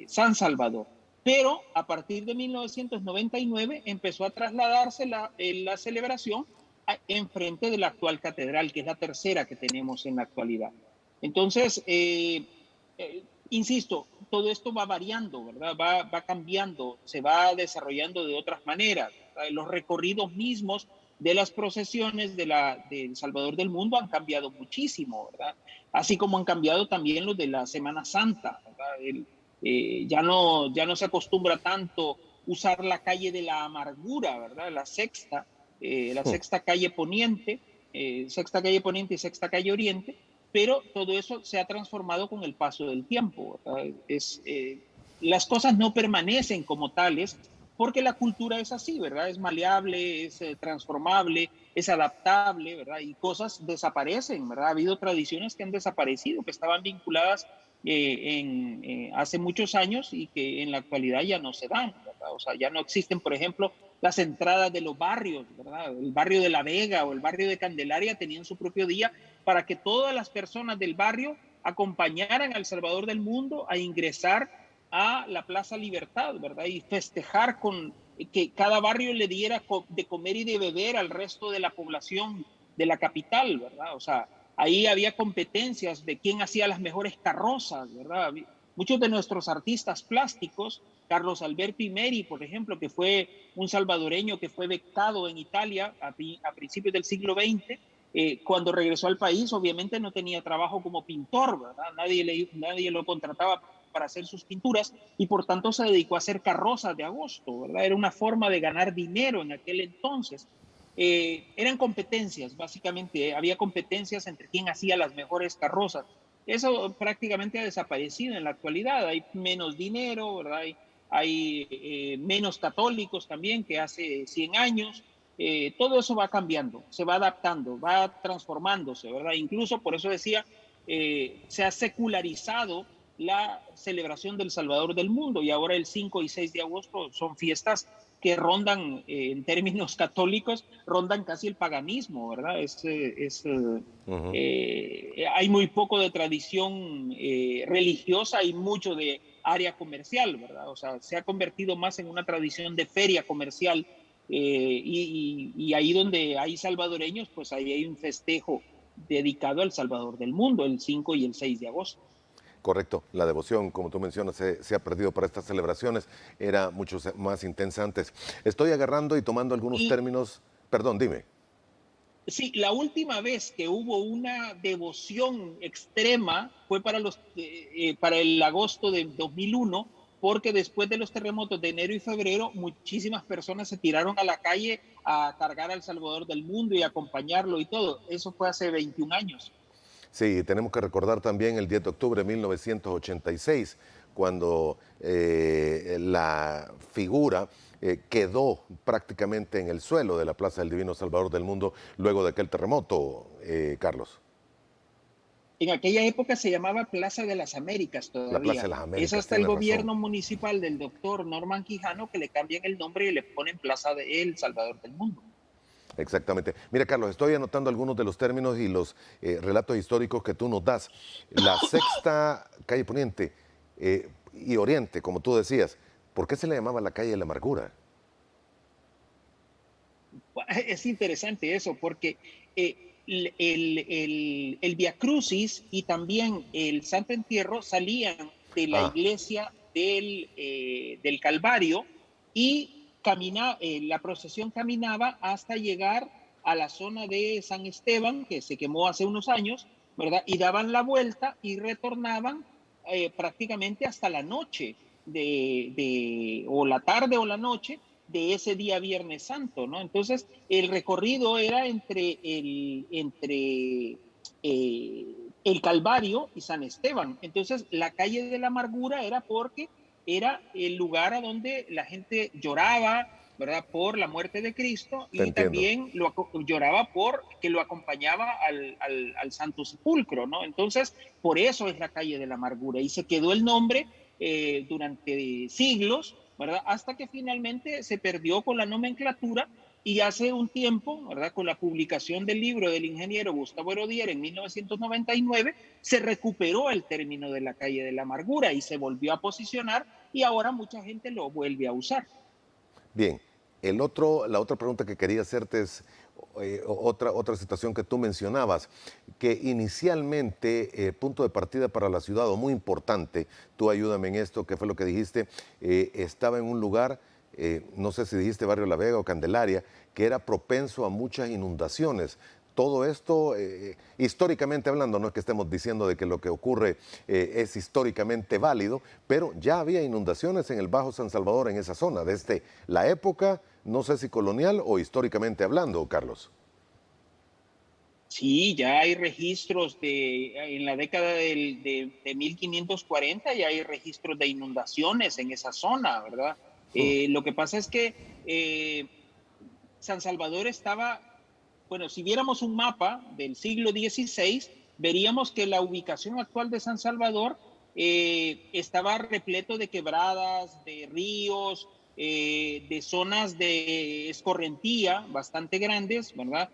San Salvador. Pero a partir de 1999 empezó a trasladarse la celebración enfrente de la actual catedral, que es la tercera que tenemos en la actualidad. Entonces, insisto, todo esto va variando, ¿verdad? Va cambiando, se va desarrollando de otras maneras, ¿verdad? Los recorridos mismos de las procesiones del Salvador del Mundo han cambiado muchísimo, ¿verdad? Así como han cambiado también los de la Semana Santa, ¿verdad? Ya no se acostumbra tanto usar la calle de la amargura, ¿verdad? La Hmm. sexta calle poniente, sexta calle poniente y sexta calle oriente, pero todo eso se ha transformado con el paso del tiempo, ¿verdad? Las cosas no permanecen como tales porque la cultura es así, ¿verdad? Es maleable, es transformable, es adaptable, ¿verdad? Y cosas desaparecen, ¿verdad? Ha habido tradiciones que han desaparecido, que estaban vinculadas hace muchos años y que en la actualidad ya no se dan, ¿verdad? O sea, ya no existen, por ejemplo, las entradas de los barrios, ¿verdad? El barrio de La Vega o el barrio de Candelaria tenían su propio día para que todas las personas del barrio acompañaran al Salvador del Mundo a ingresar a la Plaza Libertad, ¿verdad? Y festejar con que cada barrio le diera de comer y de beber al resto de la población de la capital, ¿verdad? O sea, ahí había competencias de quién hacía las mejores carrozas, ¿verdad? Muchos de nuestros artistas plásticos, Carlos Alberto Imeri, por ejemplo, que fue un salvadoreño que fue becado en Italia a principios del siglo XX, cuando regresó al país, obviamente no tenía trabajo como pintor, ¿verdad? Nadie lo contrataba para hacer sus pinturas y por tanto se dedicó a hacer carrozas de agosto, ¿verdad? Era una forma de ganar dinero en aquel entonces. Eran competencias, básicamente, había competencias entre quién hacía las mejores carrozas. Eso prácticamente ha desaparecido en la actualidad, hay menos dinero, ¿verdad? Hay menos católicos también que hace 100 años. Todo eso va cambiando, se va adaptando, va transformándose, ¿verdad? Incluso por eso decía, se ha secularizado la celebración del Salvador del Mundo y ahora el 5 y 6 de agosto son fiestas que rondan, en términos católicos, rondan casi el paganismo, ¿verdad? Ujú. Hay muy poco de tradición religiosa y mucho de área comercial, ¿verdad? O sea, se ha convertido más en una tradición de feria comercial y ahí donde hay salvadoreños, pues ahí hay un festejo dedicado al Salvador del Mundo, el 5 y el 6 de agosto. Correcto, la devoción, como tú mencionas, se ha perdido para estas celebraciones, era mucho más intensa antes. Estoy agarrando y tomando algunos Y términos, perdón, dime. sí, la última vez que hubo una devoción extrema fue para el agosto de 2001, porque después de los terremotos de enero y febrero, muchísimas personas se tiraron a la calle a cargar al Salvador del Mundo y acompañarlo y todo. Eso fue hace 21 años. Sí, tenemos que recordar también el 10 de octubre de 1986, cuando la figura quedó prácticamente en el suelo de la Plaza del Divino Salvador del Mundo luego de aquel terremoto, Carlos. En aquella época se llamaba Plaza de las Américas La Plaza de todavía. las Es Américas, hasta el tienes razón. gobierno municipal del doctor Norman Quijano que le cambian el nombre y le ponen Plaza de El Salvador del Mundo. Exactamente. Mira, Carlos, estoy anotando algunos de los términos y los relatos históricos que tú nos das. La sexta calle Poniente y Oriente, como tú decías, ¿por qué se le llamaba la calle de la amargura? Es interesante eso porque el Via Crucis y también el Santo Entierro salían de la Ah, iglesia del Calvario y la procesión caminaba hasta llegar a la zona de San Esteban, que se quemó hace unos años, ¿verdad? Y daban la vuelta y retornaban prácticamente hasta la noche o la tarde o la noche de ese día Viernes Santo, ¿no? Entonces, el recorrido era el Calvario y San Esteban. Entonces, la calle de la amargura era porque era el lugar a donde la gente lloraba, ¿verdad? Por la muerte de Cristo te y entiendo. también lloraba por que lo acompañaba al Santo Sepulcro, ¿no? Entonces, por eso es la calle de la amargura y se quedó el nombre durante siglos, ¿verdad? Hasta que finalmente se perdió con la nomenclatura y hace un tiempo, ¿verdad? Con la publicación del libro del ingeniero Gustavo Herodier en 1999, se recuperó el término de la calle de la amargura y se volvió a posicionar y ahora mucha gente lo vuelve a usar. Bien, la otra pregunta que quería hacerte es otra situación que tú mencionabas, que inicialmente punto de partida para la ciudad, o muy importante, tú ayúdame en esto, ¿qué fue lo que dijiste? Estaba en un lugar, no sé si dijiste Barrio La Vega o Candelaria, que era propenso a muchas inundaciones. Todo esto, históricamente hablando, no es que estemos diciendo de que lo que ocurre es históricamente válido, pero ya había inundaciones en el Bajo San Salvador en esa zona, desde la época, no sé si colonial o históricamente hablando, Carlos. Sí, ya hay registros en la década de 1540, ya hay registros de inundaciones en esa zona, ¿verdad? Hmm, Lo que pasa es que San Salvador estaba, bueno, si viéramos un mapa del siglo XVI, veríamos que la ubicación actual de San Salvador estaba repleto de quebradas, de ríos, de zonas de escorrentía bastante grandes, ¿verdad?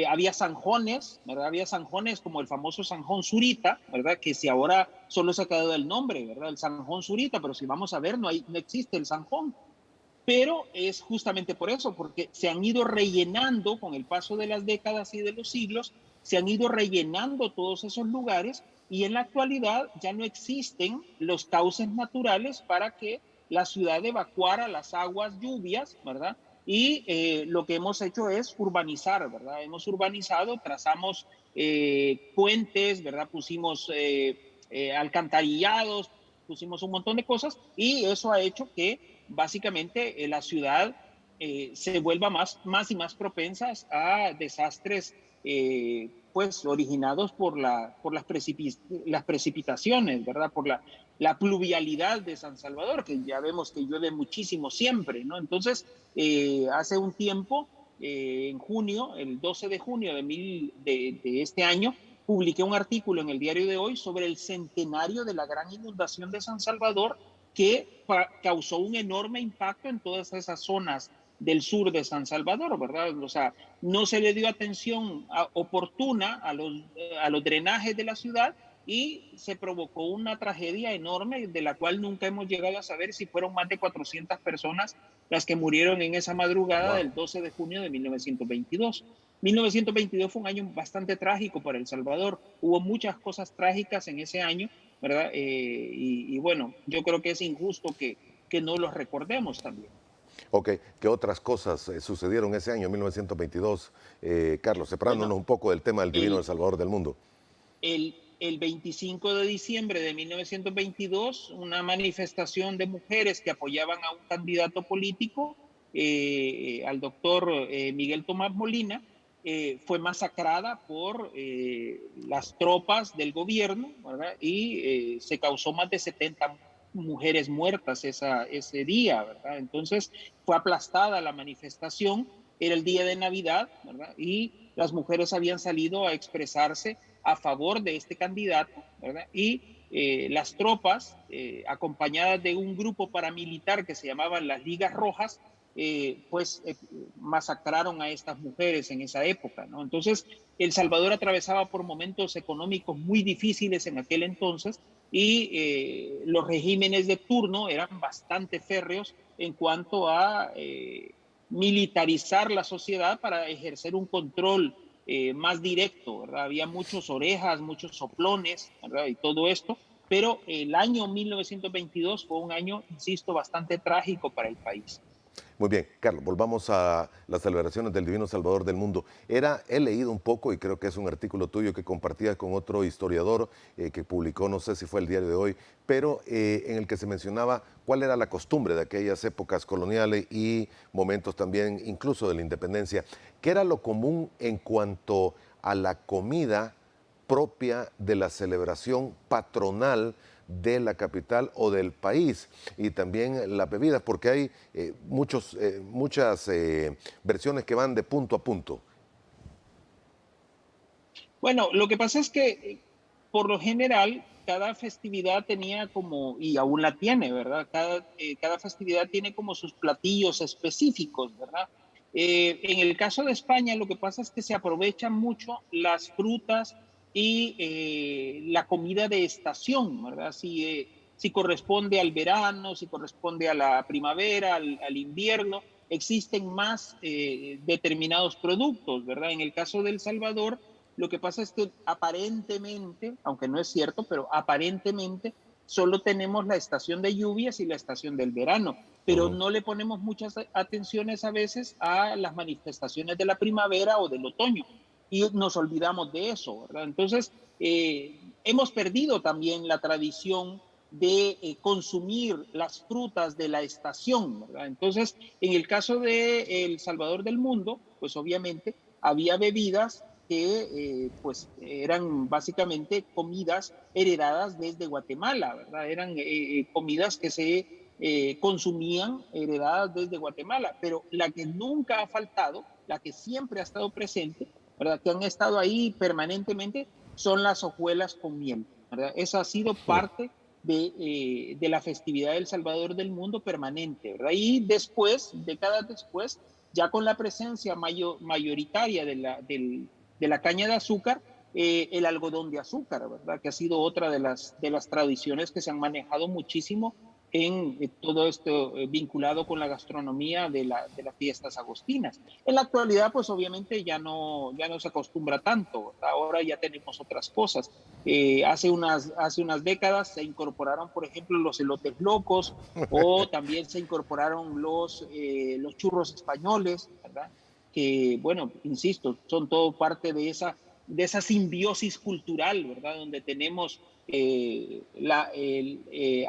Había zanjones, ¿verdad? Había zanjones como el famoso Zanjón Zurita, ¿verdad? Que si ahora solo se ha quedado el nombre, ¿verdad? El Zanjón Zurita, pero si vamos a ver, no existe el Zanjón, pero es justamente por eso, porque se han ido rellenando con el paso de las décadas y de los siglos, se han ido rellenando todos esos lugares Y en la actualidad ya no existen los cauces naturales para que la ciudad evacuara las aguas lluvias, ¿verdad? Y lo que hemos hecho es urbanizar, ¿verdad? Hemos urbanizado, trazamos puentes, ¿verdad? Pusimos alcantarillados, pusimos un montón de cosas y eso ha hecho que básicamente la ciudad se vuelva más y más propensas a desastres pues originados por las precipitaciones, ¿verdad? Por la pluvialidad de San Salvador, que ya vemos que llueve muchísimo siempre, ¿no? Entonces, hace un tiempo, en junio, el 12 de junio de este año, publiqué un artículo en el diario de hoy sobre el centenario de la gran inundación de San Salvador que causó un enorme impacto en todas esas zonas del sur de San Salvador, ¿verdad? O sea, no se le dio atención oportuna a los drenajes de la ciudad y se provocó una tragedia enorme de la cual nunca hemos llegado a saber si fueron más de 400 personas las que murieron en esa madrugada Wow. del 12 de junio de 1922. 1922 fue un año bastante trágico para El Salvador. Hubo muchas cosas trágicas en ese año, ¿verdad? Y bueno, yo creo que es injusto que no los recordemos también. Ok, ¿qué otras cosas sucedieron ese año, 1922? Carlos, Bueno, separándonos un poco del tema del Divino El el, Salvador del mundo. el 25 de diciembre de 1922, una manifestación de mujeres que apoyaban a un candidato político, al doctor Miguel Tomás Molina, fue masacrada por las tropas del gobierno, ¿verdad? Y se causó más de 70 mujeres muertas ese día, ¿verdad? Entonces fue aplastada la manifestación, era el día de Navidad, ¿verdad? Y las mujeres habían salido a expresarse a favor de este candidato, ¿verdad? Y las tropas, acompañadas de un grupo paramilitar que se llamaban las Ligas Rojas, pues masacraron a estas mujeres en esa época, ¿no? Entonces, El Salvador atravesaba por momentos económicos muy difíciles en aquel entonces y los regímenes de turno eran bastante férreos en cuanto a militarizar la sociedad para ejercer un control más directo, ¿verdad? Había muchos orejas, muchos soplones, ¿verdad? Y todo esto, pero el año 1922 fue un año, insisto, bastante trágico para el país. Muy bien, Carlos, volvamos a las celebraciones del Divino Salvador del mundo. He leído un poco y creo que es un artículo tuyo que compartías con otro historiador que publicó, no sé si fue el diario de hoy, pero en el que se mencionaba cuál era la costumbre de aquellas épocas coloniales y momentos también incluso de la independencia. ¿Qué era lo común en cuanto a la comida propia de la celebración patronal de la capital o del país, y también las bebidas, porque hay muchas versiones que van de punto a punto? Bueno, lo que pasa es que por lo general cada festividad tenía como, y aún la tiene, ¿verdad? Cada festividad tiene como sus platillos específicos, ¿verdad? En el caso de España, lo que pasa es que se aprovechan mucho las frutas y la comida de estación, ¿verdad? Si corresponde al verano, si corresponde a la primavera, al invierno, existen más determinados productos, ¿verdad? En el caso de El Salvador, lo que pasa es que aparentemente, aunque no es cierto, pero aparentemente solo tenemos la estación de lluvias y la estación del verano, pero Ujú. no le ponemos muchas atenciones a veces a las manifestaciones de la primavera o del otoño y nos olvidamos de eso, ¿verdad? Entonces, hemos perdido también la tradición de consumir las frutas de la estación, ¿verdad? Entonces, en el caso de El Salvador del Mundo, pues obviamente había bebidas que pues eran básicamente comidas heredadas desde Guatemala, ¿verdad? Eran comidas que se consumían heredadas desde Guatemala, pero la que nunca ha faltado, la que siempre ha estado presente, ¿verdad? Que han estado ahí permanentemente, son las hojuelas con miel, ¿verdad? Esa ha sido parte de la festividad del Salvador del Mundo permanente, ¿verdad? Y después, décadas después, ya con la presencia mayoritaria de la caña de azúcar, el algodón de azúcar, ¿verdad? Que ha sido otra de las tradiciones que se han manejado muchísimo en todo esto vinculado con la gastronomía de las fiestas agostinas. En la actualidad, pues obviamente ya no se acostumbra tanto, ¿verdad? Ahora ya tenemos otras cosas. Hace unas décadas se incorporaron, por ejemplo, los elotes locos o también se incorporaron los churros españoles, ¿verdad? Que, bueno, insisto, son todo parte de esa simbiosis cultural, ¿verdad? Donde tenemos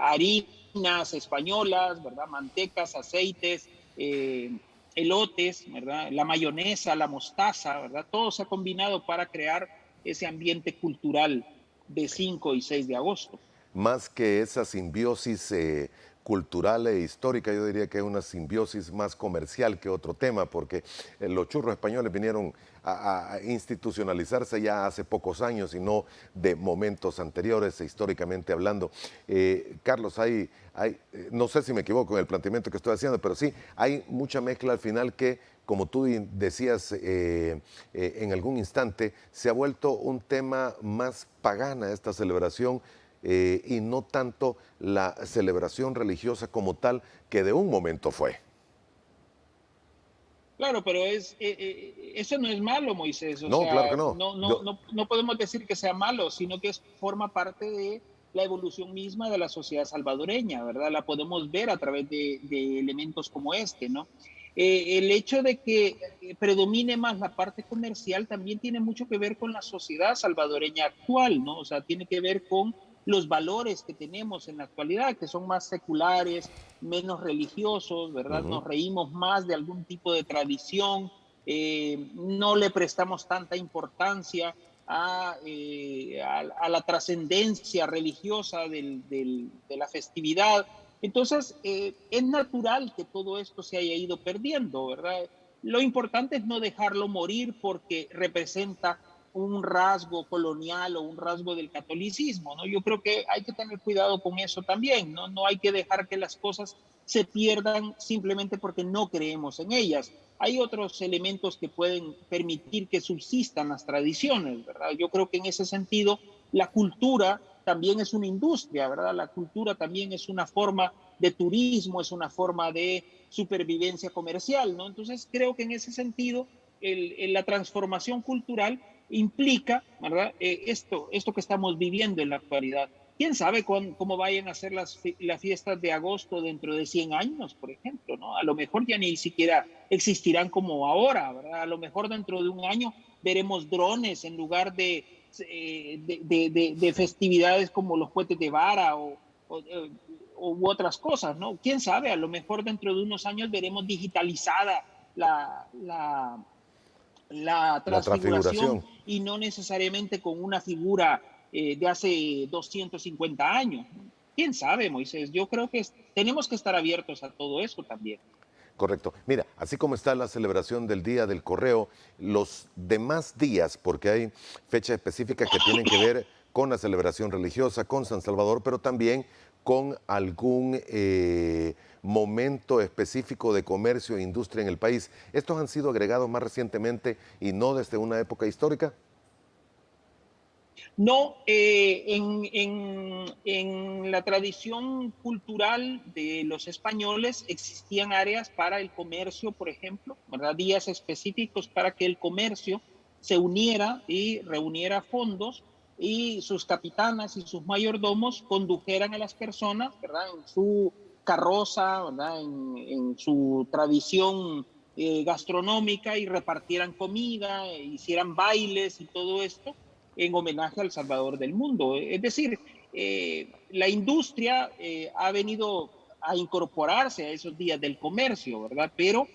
harinas españolas, ¿verdad? Mantecas, aceites, elotes, ¿verdad? La mayonesa, la mostaza, ¿verdad? Todo se ha combinado para crear ese ambiente cultural de 5 y 6 de agosto. Más que esa simbiosis cultural e histórica, yo diría que es una simbiosis más comercial que otro tema, porque los churros españoles vinieron a institucionalizarse ya hace pocos años y no de momentos anteriores, históricamente hablando. Carlos, no sé si me equivoco en el planteamiento que estoy haciendo, pero sí, hay mucha mezcla al final que, como tú decías en algún instante, se ha vuelto un tema más pagana esta celebración y no tanto la celebración religiosa como tal que de un momento fue. Claro, pero eso no es malo, Moisés. O No, claro sea, que no. no podemos decir que sea malo, sino que forma parte de la evolución misma de la sociedad salvadoreña, ¿verdad? La podemos ver a través de elementos como este, ¿no? El hecho de que predomine más la parte comercial también tiene mucho que ver con la sociedad salvadoreña actual, ¿no? O sea, tiene que ver con los valores que tenemos en la actualidad, que son más seculares, menos religiosos, ¿verdad? Ujú. Nos reímos más de algún tipo de tradición, no le prestamos tanta importancia a la trascendencia religiosa de la festividad. Entonces, es natural que todo esto se haya ido perdiendo, ¿verdad? Lo importante es no dejarlo morir porque representa un rasgo colonial o un rasgo del catolicismo, ¿no? Yo creo que hay que tener cuidado con eso también, ¿no? No hay que dejar que las cosas se pierdan simplemente porque no creemos en ellas. Hay otros elementos que pueden permitir que subsistan las tradiciones, ¿verdad? Yo creo que en ese sentido la cultura también es una industria, ¿verdad? La cultura también es una forma de turismo, es una forma de supervivencia comercial, ¿no? Entonces creo que en ese sentido la transformación cultural implica, ¿verdad? Esto que estamos viviendo en la actualidad. ¿Quién sabe cómo vayan a ser las fiestas de agosto dentro de 100 años, por ejemplo? ¿No? A lo mejor ya ni siquiera existirán como ahora, ¿verdad? A lo mejor dentro de un año veremos drones en lugar de festividades como los cohetes de vara u otras cosas, ¿no? ¿Quién sabe? A lo mejor dentro de unos años veremos digitalizada la, la, la La transfiguración transfiguración. y no necesariamente con una figura de hace 250 años. ¿Quién sabe, Moisés? Yo creo que tenemos que estar abiertos a todo eso también. Correcto. Mira, así como está la celebración del Día del Correo, los demás días, porque hay fechas específicas que tienen que ver con la celebración religiosa, con San Salvador, pero también con algún momento específico de comercio e industria en el país. ¿Estos han sido agregados más recientemente y no desde una época histórica? No, en la tradición cultural de los españoles existían áreas para el comercio, por ejemplo, ¿verdad? Días específicos para que el comercio se uniera y reuniera fondos y sus capitanas y sus mayordomos condujeran a las personas, ¿verdad? En su carroza, ¿verdad? En su tradición gastronómica y repartieran comida, hicieran bailes y todo esto en homenaje al Salvador del mundo. Es decir, la industria ha venido a incorporarse a esos días del comercio, ¿verdad? Pero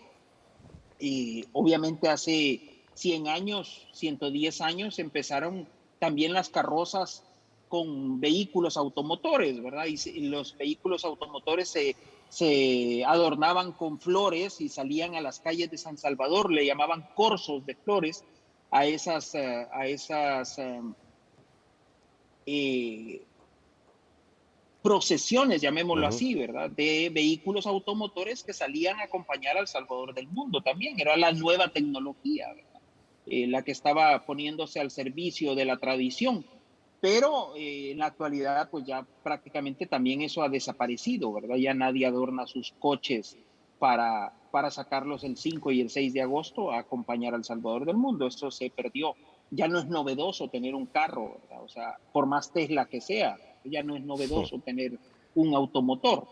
obviamente hace 100 años, 110 años, empezaron también las carrozas con vehículos automotores, ¿verdad? Y los vehículos automotores se adornaban con flores y salían a las calles de San Salvador, le llamaban corsos de flores a esas eh, procesiones, llamémoslo Ujú. así, ¿verdad? De vehículos automotores que salían a acompañar al Salvador del mundo también. Era la nueva tecnología, ¿verdad? La que estaba poniéndose al servicio de la tradición. pero en la actualidad pues ya prácticamente también eso ha desaparecido, ¿verdad? Ya nadie adorna sus coches para sacarlos el 5 y el 6 de agosto a acompañar al Salvador del mundo. Esto se perdió. Ya no es novedoso tener un carro, ¿verdad? O sea, por más Tesla que sea, ya no es novedoso tener un automotor.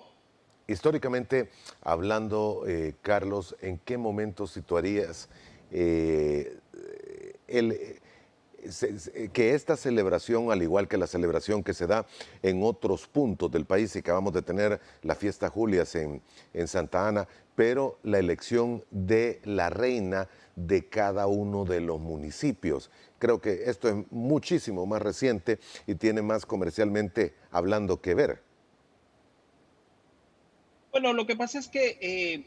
Históricamente hablando, Carlos, ¿en qué momento situarías eh, el, que esta celebración, al igual que la celebración que se da en otros puntos del país, y acabamos de tener la fiesta Julias en Santa Ana, pero la elección de la reina de cada uno de los municipios? Creo que esto es muchísimo más reciente y tiene más comercialmente hablando que ver. Bueno, lo que pasa es que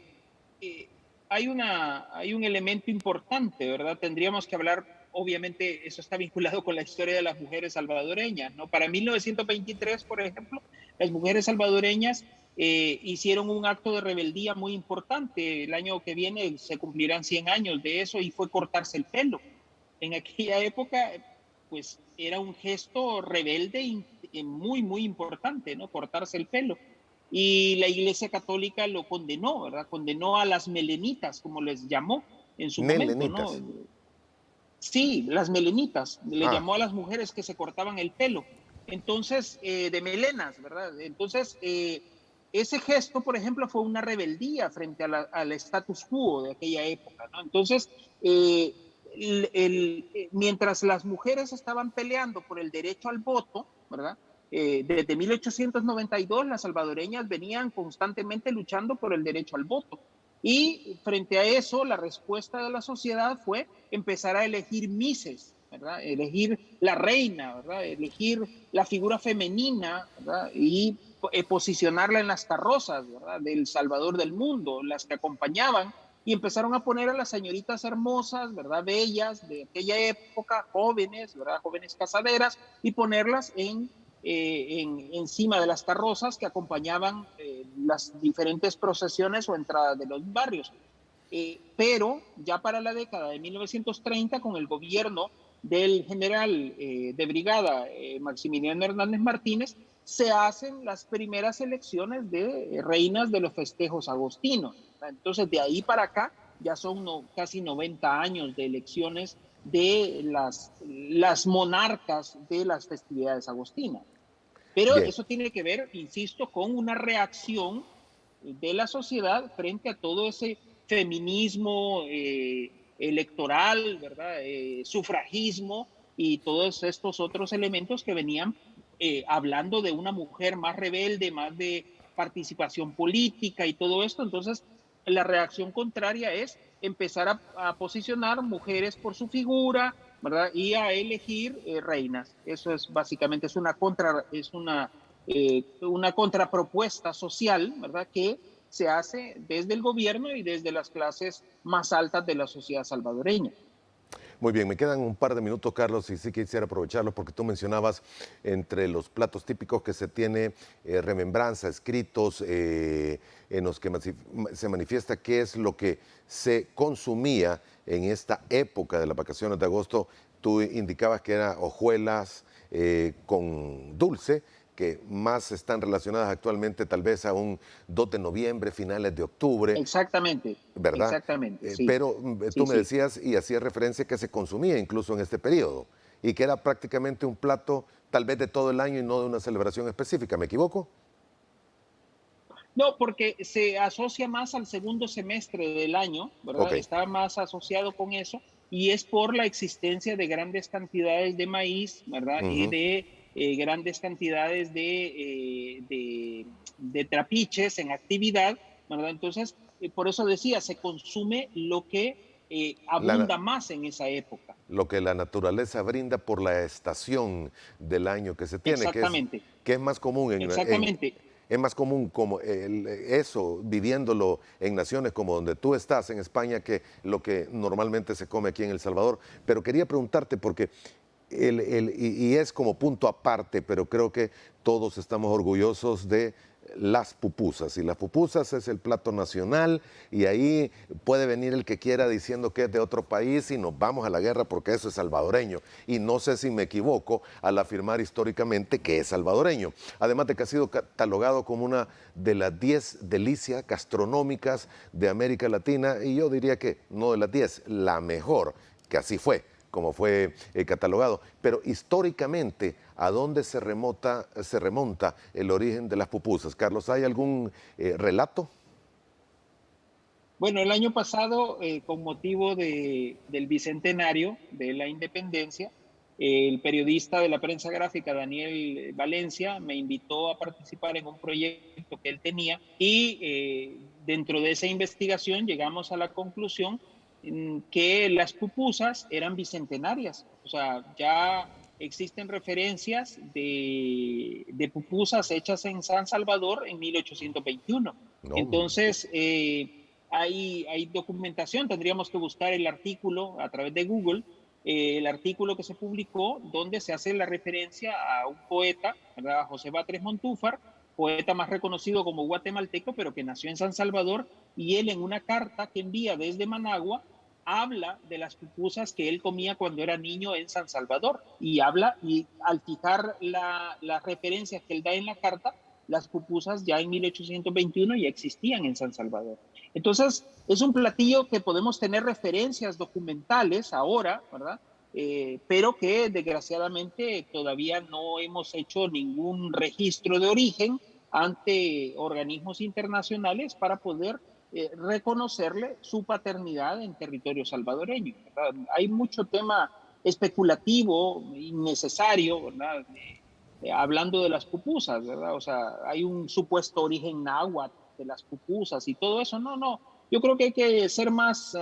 eh, hay un elemento importante, ¿verdad? Tendríamos que hablar, obviamente, eso está vinculado con la historia de las mujeres salvadoreñas, ¿no? Para 1923, por ejemplo, las mujeres salvadoreñas hicieron un acto de rebeldía muy importante. El año que viene se cumplirán 100 años de eso y fue cortarse el pelo. En aquella época, pues era un gesto rebelde muy, muy importante, ¿no? Cortarse el pelo. Y la Iglesia Católica lo condenó, ¿verdad? Condenó a las melenitas, como les llamó en su momento, ¿no? Melenitas. Sí, las melenitas, le Ah, llamó a las mujeres que se cortaban el pelo. Entonces, de melenas, ¿verdad? Entonces, ese gesto, por ejemplo, fue una rebeldía frente al status quo de aquella época, ¿no? Entonces, mientras las mujeres estaban peleando por el derecho al voto, ¿verdad? Desde 1892 las salvadoreñas venían constantemente luchando por el derecho al voto. Y frente a eso, la respuesta de la sociedad fue empezar a elegir mises, ¿verdad? Elegir la reina, ¿verdad? Elegir la figura femenina, ¿verdad? Y posicionarla en las carrozas, ¿verdad? Del Salvador del mundo, las que acompañaban, y empezaron a poner a las señoritas hermosas, ¿verdad? Bellas de aquella época, jóvenes, ¿verdad? Jóvenes casaderas, y ponerlas encima de las carrozas que acompañaban las diferentes procesiones o entradas de los barrios. Pero ya para la década de 1930, con el gobierno del general de brigada Maximiliano Hernández Martínez, se hacen las primeras elecciones de reinas de los festejos agostinos. Entonces, de ahí para acá, ya son casi 90 años de elecciones de las monarcas de las festividades agostinas. Pero bien. eso tiene que ver, insisto, con una reacción de la sociedad frente a todo ese feminismo electoral, ¿verdad? Sufragismo y todos estos otros elementos que venían hablando de una mujer más rebelde, más de participación política y todo esto. Entonces, la reacción contraria es empezar a posicionar mujeres por su figura, ¿verdad? Y a elegir reinas. Eso es básicamente, una contrapropuesta social, ¿verdad? Que se hace desde el gobierno y desde las clases más altas de la sociedad salvadoreña. Muy bien, me quedan un par de minutos, Carlos, y sí quisiera aprovecharlos porque tú mencionabas entre los platos típicos que se tiene remembranza, escritos en los que se manifiesta qué es lo que se consumía en esta época de las vacaciones de agosto. Tú indicabas que eran hojuelas con dulce, que más están relacionadas actualmente tal vez a un 2 de noviembre, finales de octubre, Exactamente, ¿verdad? exactamente, sí, Pero tú sí, me sí. decías y hacías referencia que se consumía incluso en este periodo y que era prácticamente un plato tal vez de todo el año y no de una celebración específica, ¿me equivoco? No, porque se asocia más al segundo semestre del año, Ok. ¿verdad? Está más asociado con eso y es por la existencia de grandes cantidades de maíz, ¿verdad? Y Ujú. de grandes cantidades de trapiches en actividad, ¿verdad? Entonces, por eso decía, se consume lo que La- abunda más en esa época. lo que la naturaleza brinda por la estación del año que se tiene, Exactamente, que es más común exactamente. es más común como eso, viviéndolo en naciones como donde tú estás, en España, que lo que normalmente se come aquí en El Salvador. Pero quería preguntarte, porque y es como punto aparte, pero creo que todos estamos orgullosos de las pupusas. Y las pupusas es el plato nacional y ahí puede venir el que quiera diciendo que es de otro país y nos vamos a la guerra porque eso es salvadoreño. Y no sé si me equivoco al afirmar históricamente que es salvadoreño. Además de que ha sido catalogado como una de las 10 delicias gastronómicas de América Latina y yo diría que no de las 10, la mejor, que así fue como fue catalogado. Pero históricamente, ¿a dónde se remonta el origen de las pupusas? Carlos, ¿hay algún relato? Bueno, el año pasado, con motivo del bicentenario de la independencia, el periodista de la prensa gráfica Daniel Valencia me invitó a participar en un proyecto que él tenía y dentro de esa investigación llegamos a la conclusión que las pupusas eran bicentenarias. O sea, ya existen referencias de pupusas hechas en San Salvador en 1821. No, Entonces, hay documentación, tendríamos que buscar el artículo a través de Google, el artículo que se publicó donde se hace la referencia a un poeta, ¿verdad? José Batres Montúfar, poeta más reconocido como guatemalteco, pero que nació en San Salvador, y él en una carta que envía desde Managua habla de las pupusas que él comía cuando era niño en San Salvador y habla, y al fijar las referencias que él da en la carta, las pupusas ya en 1821 ya existían en San Salvador. Entonces, es un platillo que podemos tener referencias documentales ahora, ¿verdad? Pero que desgraciadamente todavía no hemos hecho ningún registro de origen ante organismos internacionales para poder reconocerle su paternidad en territorio salvadoreño, ¿verdad? Hay mucho tema especulativo, innecesario, ¿verdad? Hablando de las pupusas, ¿verdad? O sea, hay un supuesto origen náhuatl de las pupusas y todo eso. No, no. Yo creo que hay que ser más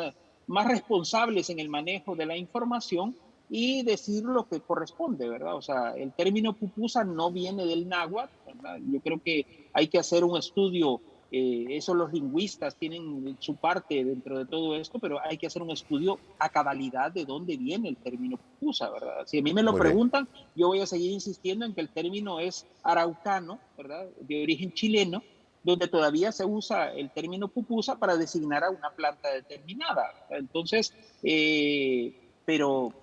responsables en el manejo de la información y decir lo que corresponde, ¿verdad? O sea, el término pupusa no viene del náhuatl, ¿verdad? Yo creo que hay que hacer un estudio, eso los lingüistas tienen su parte dentro de todo esto, pero hay que hacer un estudio a cabalidad de dónde viene el término pupusa, ¿verdad? Si a mí me lo muy bien. preguntan, yo voy a seguir insistiendo en que el término es araucano, ¿verdad? De origen chileno, donde todavía se usa el término pupusa para designar a una planta determinada. Entonces, pero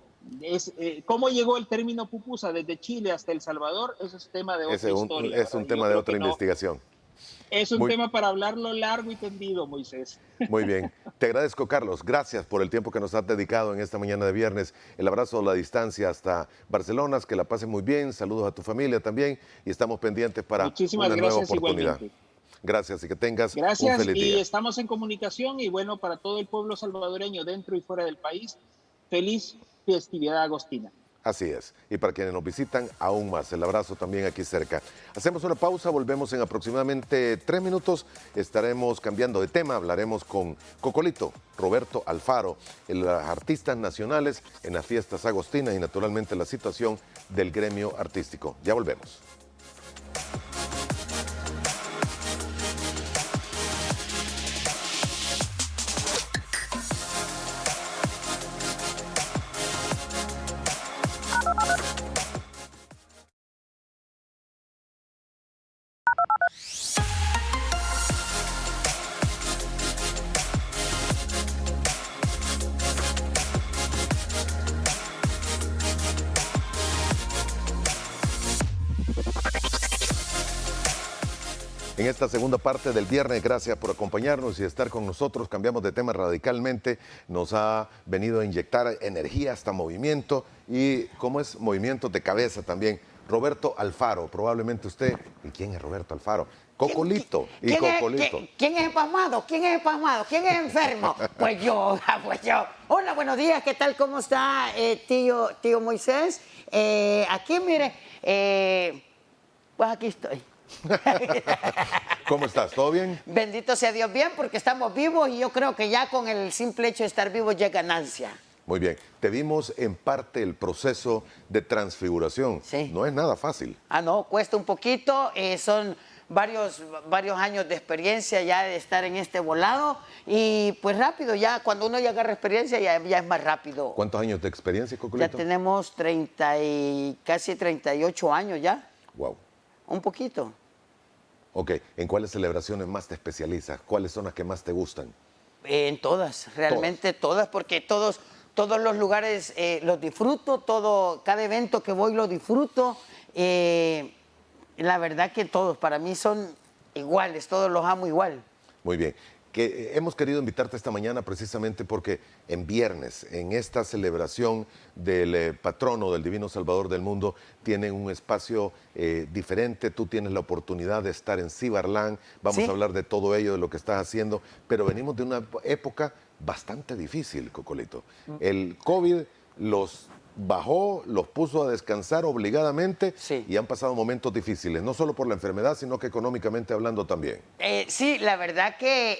¿cómo llegó el término pupusa desde Chile hasta El Salvador? Eso es tema de otra historia, Es ¿verdad? un Y yo tema de creo otra que no, investigación. es un Muy, tema para hablarlo largo y tendido, Moisés. muy bien. Te agradezco, Carlos. Gracias por el tiempo que nos has dedicado en esta mañana de viernes. El abrazo a la distancia hasta Barcelona. Que la pasen muy bien. Saludos a tu familia también. Y estamos pendientes para Muchísimas una nueva gracias oportunidad. igualmente. Gracias y que tengas un Gracias feliz y día. estamos en comunicación y bueno, para todo el pueblo salvadoreño dentro y fuera del país, feliz festividad agostina. Así es. Y para quienes nos visitan, aún más. El abrazo también aquí cerca. Hacemos una pausa, volvemos en aproximadamente 3 minutos. Estaremos cambiando de tema. Hablaremos con Cocolito, Roberto Alfaro, los artistas nacionales en las fiestas agostinas y naturalmente la situación del gremio artístico. Ya volvemos. En esta segunda parte del viernes, gracias por acompañarnos y estar con nosotros. Cambiamos de tema radicalmente. Nos ha venido a inyectar energía hasta movimiento y, ¿cómo es? Movimiento de cabeza también. Roberto Alfaro, probablemente usted. ¿Y quién es Roberto Alfaro? Cocolito y Cocolito. ¿Quién es empasmado? ¿Quién es empasmado? ¿Quién es enfermo? Pues yo, pues yo. Hola, buenos días, ¿qué tal? ¿Cómo está, tío Moisés? Aquí, mire, pues aquí estoy. ¿Cómo estás? ¿Todo bien? Bendito sea Dios, bien, porque estamos vivos y yo creo que ya con el simple hecho de estar vivos ya es ganancia. Muy bien. Te vimos en parte el proceso de transfiguración. Sí. No es nada fácil. Ah, no, cuesta un poquito, son varios años de experiencia ya de estar en este volado y pues rápido, ya cuando uno ya agarra experiencia ya es más rápido. ¿Cuántos años de experiencia, Ya Cocolito? tenemos casi 38 años ya, Wow. un poquito. Ok, ¿en cuáles celebraciones más te especializas? ¿Cuáles son las que más te gustan? En todas, realmente todas, porque todos los lugares los disfruto, cada evento que voy lo disfruto. La verdad que todos para mí son iguales, todos los amo igual. Muy bien. Hemos querido invitarte esta mañana precisamente porque en viernes, en esta celebración del patrono del Divino Salvador del Mundo, tienen un espacio diferente. Tú tienes la oportunidad de estar en Cibarlán. Vamos Sí. a hablar de todo ello, de lo que estás haciendo. Pero venimos de una época bastante difícil, Cocolito. El COVID los bajó, los puso a descansar obligadamente Sí. y han pasado momentos difíciles, no solo por la enfermedad, sino que económicamente hablando también. Sí, la verdad que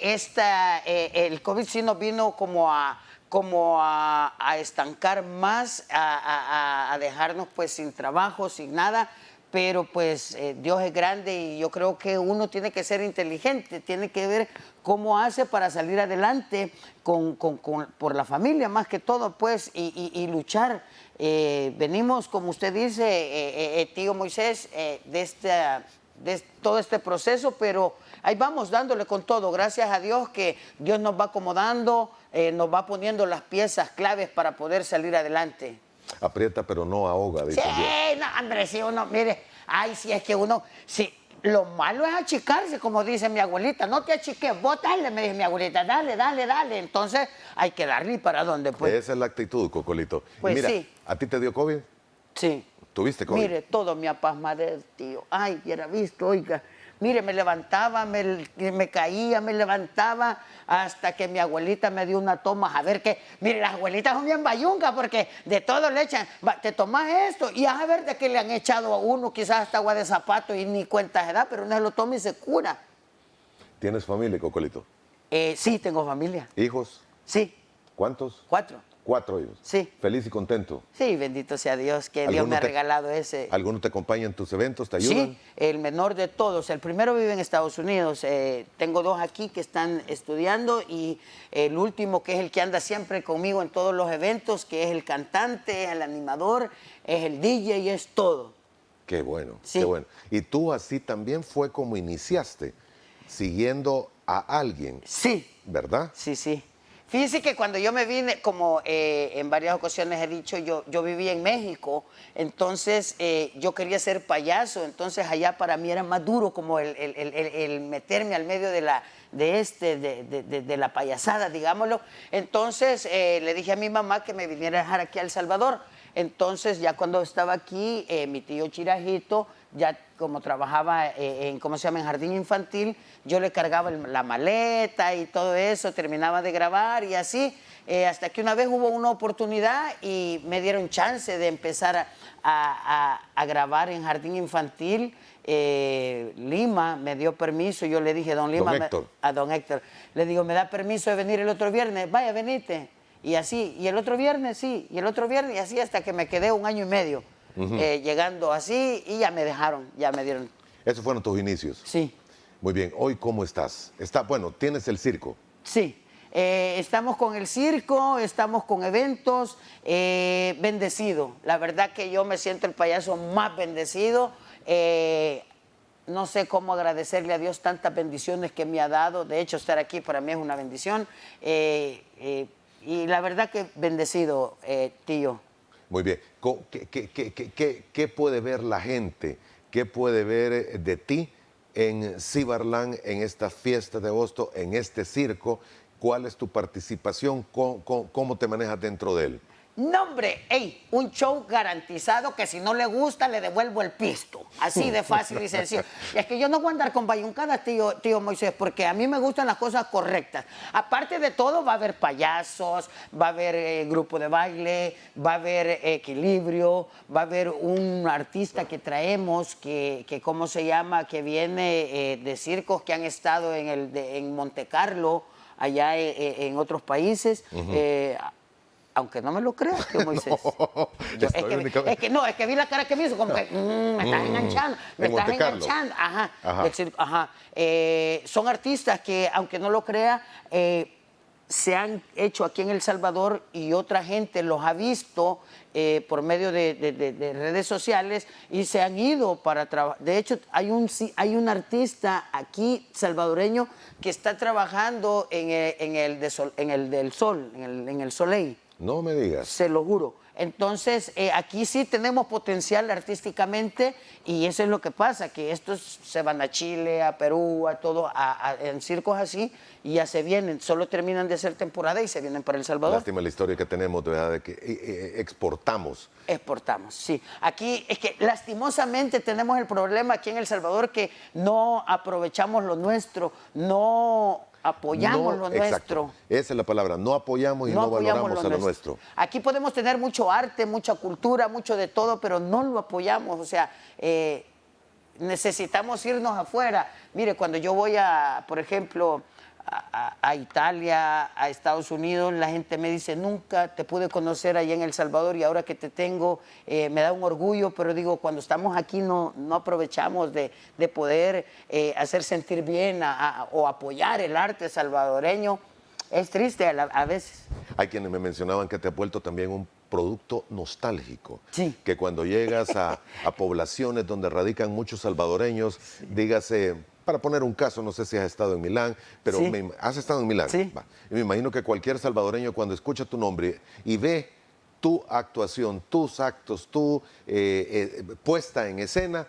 el COVID sí nos vino como a estancar más, a dejarnos pues sin trabajo, sin nada, pero pues Dios es grande y yo creo que uno tiene que ser inteligente, tiene que ver cómo hace para salir adelante por la familia más que todo pues y luchar. Venimos, como usted dice, tío Moisés, de todo este proceso, pero ahí vamos dándole con todo. Gracias a Dios que Dios nos va acomodando, nos va poniendo las piezas claves para poder salir adelante. Aprieta pero no ahoga, dice Dios. Sí, no, hombre, si uno, mire, ay, si es que uno, si, lo malo es achicarse, como dice mi abuelita, no te achiques, vos dale, me dice mi abuelita, dale, dale, dale. Entonces hay que darle para donde pues. Esa es la actitud, Cocolito. Pues Mira, sí. ¿a ti te dio COVID? Sí. ¿Tuviste COVID? Mire, todo me apasmadé, tío. Ay, hubiera visto, oiga. Mire, me levantaba, me caía, me levantaba, hasta que mi abuelita me dio una toma. A ver que, mire, las abuelitas son bien bayungas porque de todo le echan, te tomas esto y a ver de qué le han echado a uno, quizás hasta agua de zapato y ni cuenta se da, pero uno se lo toma y se cura. ¿Tienes familia, Cocolito? Sí, tengo familia. ¿Hijos? Sí, ¿Cuántos? 4. 4 hijos. Sí. ¿Feliz y contento? Sí, bendito sea Dios, que Dios me ha regalado ese. ¿Algunos te acompañan en tus eventos, te ayudan? Sí, el menor de todos. El primero vive en Estados Unidos. Tengo 2 aquí que están estudiando y el último, que es el que anda siempre conmigo en todos los eventos, que es el cantante, es el animador, es el DJ y es todo. Qué bueno, Sí. qué bueno. Y tú así también fue como iniciaste, siguiendo a alguien, Sí, ¿verdad? sí, sí. Fíjese que cuando yo me vine, como en varias ocasiones he dicho, yo viví en México, entonces yo quería ser payaso, entonces allá para mí era más duro como el meterme al medio de la payasada, digámoslo. Entonces le dije a mi mamá que me viniera a dejar aquí a El Salvador. Entonces ya cuando estaba aquí, mi tío Chirajito, ya como trabajaba en jardín infantil, yo le cargaba la maleta y todo eso, terminaba de grabar y así, hasta que una vez hubo una oportunidad y me dieron chance de empezar a grabar en jardín infantil. Lima me dio permiso, yo le dije, don Lima, a don Héctor, le digo, ¿me da permiso de venir el otro viernes? Vaya, venite. Y así, y el otro viernes sí, y el otro viernes y así hasta que me quedé 1 año y medio. Llegando así y ya me dejaron, ya me dieron. Esos fueron tus inicios. Sí, Muy bien, ¿hoy cómo estás? Bueno, tienes el circo. sí. Estamos con el circo, estamos con eventos, bendecido. La verdad que yo me siento el payaso más bendecido. No sé cómo agradecerle a Dios tantas bendiciones que me ha dado. De hecho, estar aquí para mí es una bendición. Y la verdad que bendecido, tío. Muy bien. ¿Qué puede ver la gente? ¿Qué puede ver de ti en Cibarlán, en esta fiesta de agosto, en este circo? ¿Cuál es tu participación? ¿Cómo te manejas dentro de él? No, hombre, ey, un show garantizado que si no le gusta le devuelvo el pisto. Así de fácil y sencillo. Y es que yo no voy a andar con bayuncadas, tío Moisés, porque a mí me gustan las cosas correctas. Aparte de todo, va a haber payasos, va a haber grupo de baile, va a haber equilibrio, va a haber un artista que traemos, que ¿cómo se llama? Que viene de circos que han estado en Monte Carlo, allá en otros países. Aunque no me lo creas, tío Moisés. Es que vi la cara que me hizo, como que me estás enganchando, me estás enganchando. Ajá. Son artistas que, aunque no lo crea, se han hecho aquí en El Salvador y otra gente los ha visto por medio de redes sociales y se han ido para trabajar. De hecho, hay un artista aquí salvadoreño que está trabajando en el del Sol, en el Soleil. No me digas. Se lo juro. Entonces, aquí sí tenemos potencial artísticamente y eso es lo que pasa, que estos se van a Chile, a Perú, a todo, en circos así, y ya se vienen, solo terminan de hacer temporada y se vienen para El Salvador. Lástima la historia que tenemos, de verdad, de que exportamos. Exportamos, sí. Aquí es que lastimosamente tenemos el problema aquí en El Salvador que no aprovechamos lo nuestro, no apoyamos lo nuestro. Exacto. Esa es la palabra, no apoyamos y no valoramos a lo nuestro. Aquí podemos tener mucho arte, mucha cultura, mucho de todo, pero no lo apoyamos, o sea, necesitamos irnos afuera. Mire, cuando yo voy por ejemplo, a Italia, a Estados Unidos, la gente me dice, nunca te pude conocer allá en El Salvador y ahora que te tengo, me da un orgullo, pero digo, cuando estamos aquí no aprovechamos de poder hacer sentir bien o apoyar el arte salvadoreño. Es triste a veces. Hay quienes me mencionaban que te ha vuelto también un producto nostálgico. Sí. Que cuando llegas a poblaciones donde radican muchos salvadoreños, sí. Dígase, para poner un caso, no sé si has estado en Milán, pero sí. ¿Has estado en Milán? Sí. Va. Y me imagino que cualquier salvadoreño cuando escucha tu nombre y ve tu actuación, tus actos, tu puesta en escena,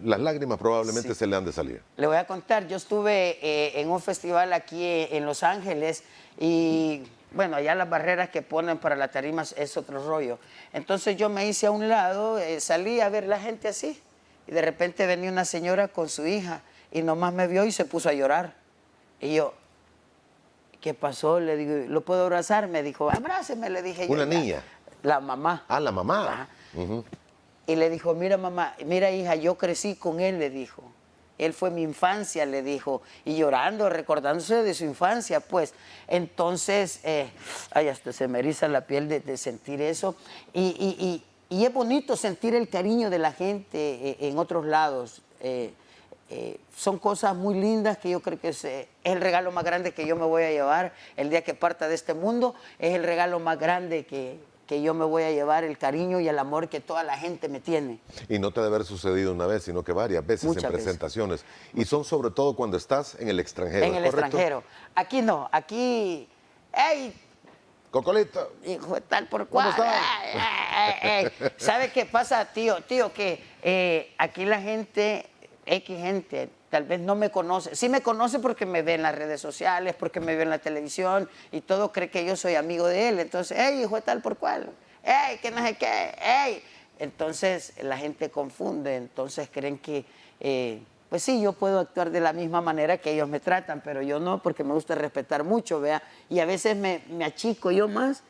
las lágrimas probablemente sí. se le han de salir. Le voy a contar, yo estuve en un festival aquí en Los Ángeles y bueno, allá las barreras que ponen para la tarima es otro rollo. Entonces yo me hice a un lado, salí a ver la gente así y de repente venía una señora con su hija y nomás me vio y se puso a llorar. Y yo, ¿qué pasó? Le digo, ¿lo puedo abrazar? Me dijo, abráceme, le dije yo. ¿Una niña? La mamá. Ah, la mamá. Uh-huh. Y le dijo, mira mamá, mira hija, yo crecí con él, le dijo. Él fue mi infancia, le dijo. Y llorando, recordándose de su infancia, pues. Entonces, ay, hasta se me eriza la piel de sentir eso. Y es bonito sentir el cariño de la gente en otros lados. Son cosas muy lindas que yo creo que es el regalo más grande que yo me voy a llevar el día que parta de este mundo. Es el regalo más grande que yo me voy a llevar, el cariño y el amor que toda la gente me tiene. Y no te debe haber sucedido una vez, sino que varias veces Muchas en presentaciones. Y son sobre todo cuando estás en el extranjero. En el extranjero. Aquí no, aquí... ¡Ey! Cocolito. Hijo de tal por cual. ¿Cómo estás? ¿Sabe qué pasa, tío? Tío, que aquí la gente... X gente tal vez no me conoce, sí me conoce porque me ve en las redes sociales, porque me ve en la televisión y todo cree que yo soy amigo de él, entonces, hey, hijo de tal por cual, hey, que no sé qué, hey. Entonces la gente confunde, entonces creen que, pues sí, yo puedo actuar de la misma manera que ellos me tratan, pero yo no, porque me gusta respetar mucho, vea, y a veces me achico yo más